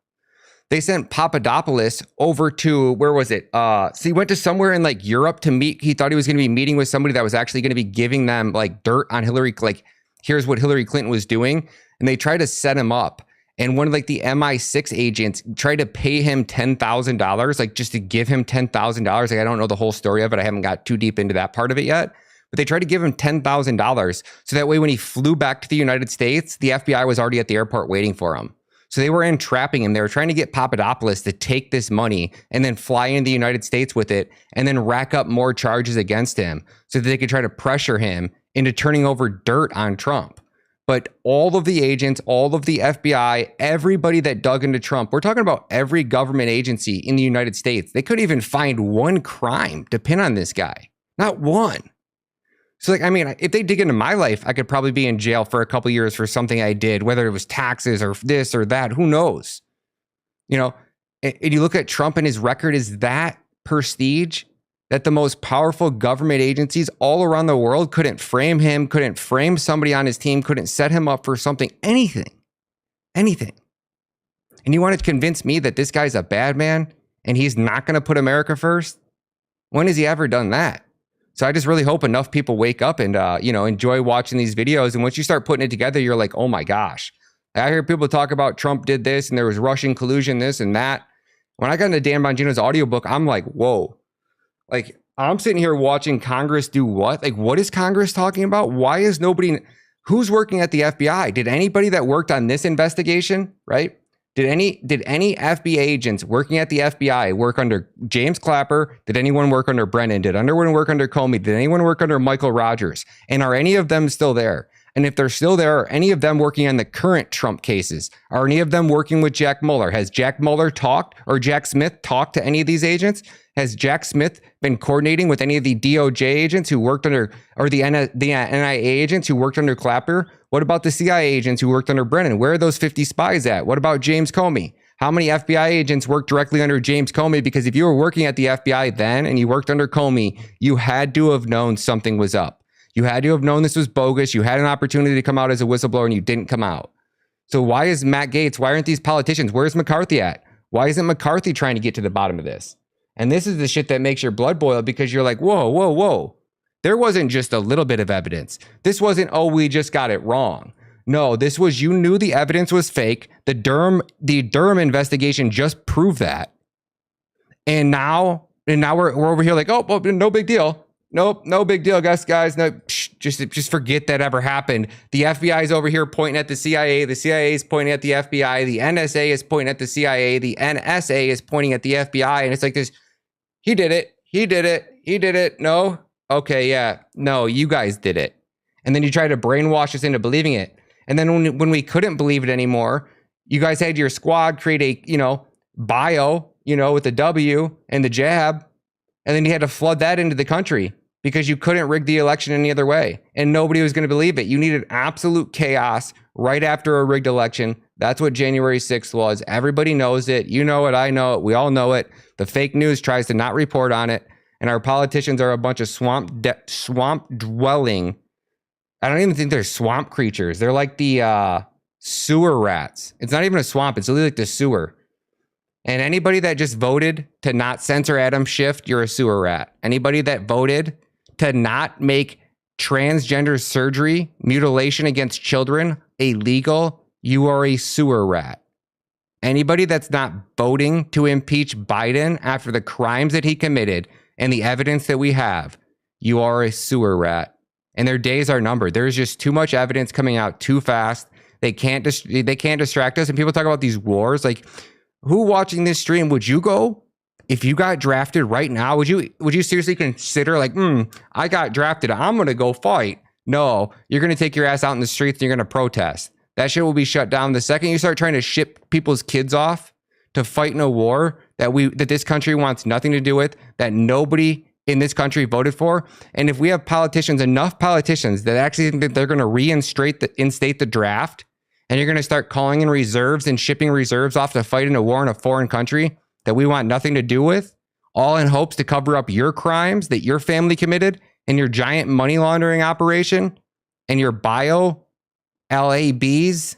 They sent Papadopoulos over to, where was it? So he went to somewhere in like Europe to meet. He thought he was going to be meeting with somebody that was actually going to be giving them like dirt on Hillary. Like, here's what Hillary Clinton was doing. And they tried to set him up. And one of like the MI6 agents tried to pay him $10,000, like just to give him $10,000. Like, I don't know the whole story of it. I haven't got too deep into that part of it yet. But they tried to give him $10,000. So that way, when he flew back to the United States, the FBI was already at the airport waiting for him. So they were entrapping him. They were trying to get Papadopoulos to take this money and then fly into the United States with it and then rack up more charges against him so that they could try to pressure him into turning over dirt on Trump. But all of the agents, all of the FBI, everybody that dug into Trump, we're talking about every government agency in the United States. They couldn't even find one crime to pin on this guy. Not one. So like, I mean, if they dig into my life, I could probably be in jail for a couple of years for something I did, whether it was taxes or this or that, who knows? You know, and you look at Trump and his record is that prestige that the most powerful government agencies all around the world couldn't frame him, couldn't frame somebody on his team, couldn't set him up for something, anything. And you want to convince me that this guy's a bad man and he's not going to put America first? When has he ever done that? So I just really hope enough people wake up and, enjoy watching these videos. And once you start putting it together, you're like, oh my gosh. I hear people talk about Trump did this and there was Russian collusion, this and that. When I got into Dan Bongino's audiobook, I'm like, whoa. Like, I'm sitting here watching Congress do what? Like, what is Congress talking about? Why is nobody, who's working at the FBI? Did anybody that worked on this investigation, right? Did any FBI agents working at the FBI work under James Clapper? Did anyone work under Brennan? Did anyone work under Comey? Did anyone work under Michael Rogers? And are any of them still there? And if they're still there, are any of them working on the current Trump cases? Are any of them working with Jack Mueller? Has Jack Mueller talked or Jack Smith talked to any of these agents? Has Jack Smith been coordinating with any of the DOJ agents who worked under, or the NIA agents who worked under Clapper? What about the CIA agents who worked under Brennan? Where are those 50 spies at? What about James Comey? How many FBI agents worked directly under James Comey? Because if you were working at the FBI then and you worked under Comey, you had to have known something was up. You had to have known this was bogus. You had an opportunity to come out as a whistleblower and you didn't come out. So why is Matt Gaetz, why aren't these politicians, where's McCarthy at? Why isn't McCarthy trying to get to the bottom of this? And this is the shit that makes your blood boil because you're like, whoa. There wasn't just a little bit of evidence. This wasn't, oh, we just got it wrong. No, this was, you knew the evidence was fake. The Durham investigation just proved that. And now we're over here like, oh, well, no big deal. Nope, no big deal, guys. No, just forget that ever happened. The FBI is over here pointing at the CIA. The CIA is pointing at the FBI. The NSA is pointing at the CIA. The NSA is pointing at the FBI. And it's like this, he did it. No. Okay, yeah. No, you guys did it. And then you try to brainwash us into believing it. And then when we couldn't believe it anymore, you guys had your squad create a, bio, with the W and the jab. And then you had to flood that into the country because you couldn't rig the election any other way. And nobody was going to believe it. You needed absolute chaos right after a rigged election. That's what January 6th was. Everybody knows it. You know it. I know it. We all know it. The fake news tries to not report on it. And our politicians are a bunch of swamp dwelling. I don't even think they're swamp creatures. They're like the sewer rats. It's not even a swamp. It's really like the sewer. And anybody that just voted to not censor Adam Schiff, you're a sewer rat. Anybody that voted to not make transgender surgery, mutilation against children illegal, you are a sewer rat. Anybody that's not voting to impeach Biden after the crimes that he committed and the evidence that we have, you are a sewer rat. And their days are numbered. There's just too much evidence coming out too fast. They can't distract us. And people talk about these wars. Like, who watching this stream, would you go if you got drafted right now? Would you seriously consider like, I got drafted, I'm gonna go fight? No, you're gonna take your ass out in the streets and you're gonna protest. That shit will be shut down the second you start trying to ship people's kids off to fight in a war that this country wants nothing to do with, that nobody in this country voted for. And if we have enough politicians that actually think that they're going to reinstate the draft, and you're going to start calling in reserves and shipping reserves off to fight in a war in a foreign country that we want nothing to do with, all in hopes to cover up your crimes that your family committed and your giant money laundering operation and your LABs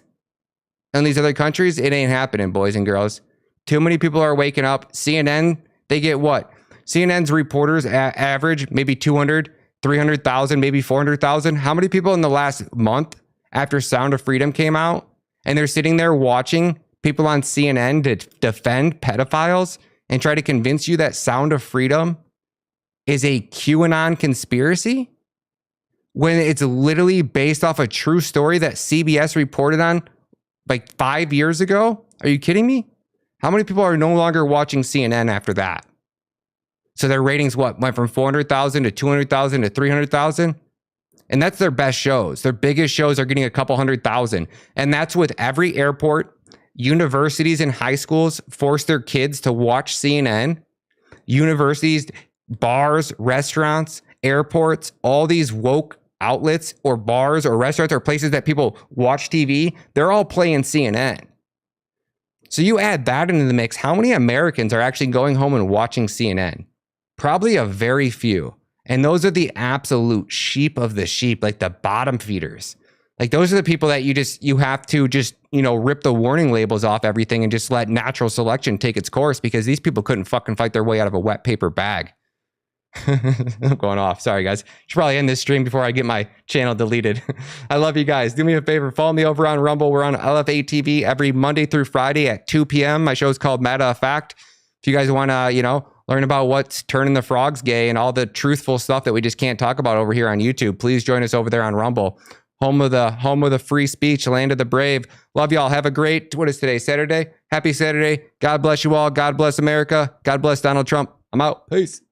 and these other countries, it ain't happening, boys and girls. Too many people are waking up. CNN, they get what? CNN's reporters average maybe 200, 300,000, maybe 400,000. How many people in the last month after Sound of Freedom came out and they're sitting there watching people on CNN to defend pedophiles and try to convince you that Sound of Freedom is a QAnon conspiracy? When it's literally based off a true story that CBS reported on like 5 years ago? Are you kidding me? How many people are no longer watching CNN after that? So their ratings, went from 400,000 to 200,000 to 300,000? And that's their best shows. Their biggest shows are getting a couple 100,000. And that's with every airport, universities and high schools force their kids to watch CNN. Universities, bars, restaurants, airports, all these woke outlets or bars or restaurants or places that people watch TV, they're all playing CNN. So you add that into the mix, how many Americans are actually going home and watching CNN? Probably a very few. And those are the absolute sheep of the sheep, like the bottom feeders. Like those are the people that you have to rip the warning labels off everything and just let natural selection take its course, because these people couldn't fucking fight their way out of a wet paper bag. I'm going off. Sorry, guys. Should probably end this stream before I get my channel deleted. I love you guys. Do me a favor. Follow me over on Rumble. We're on LFA TV every Monday through Friday at 2 p.m. My show is called Matter of Fact. If you guys want to, learn about what's turning the frogs gay and all the truthful stuff that we just can't talk about over here on YouTube, please join us over there on Rumble. Home of the free speech, land of the brave. Love y'all. Have a great, what is today? Saturday? Happy Saturday. God bless you all. God bless America. God bless Donald Trump. I'm out. Peace.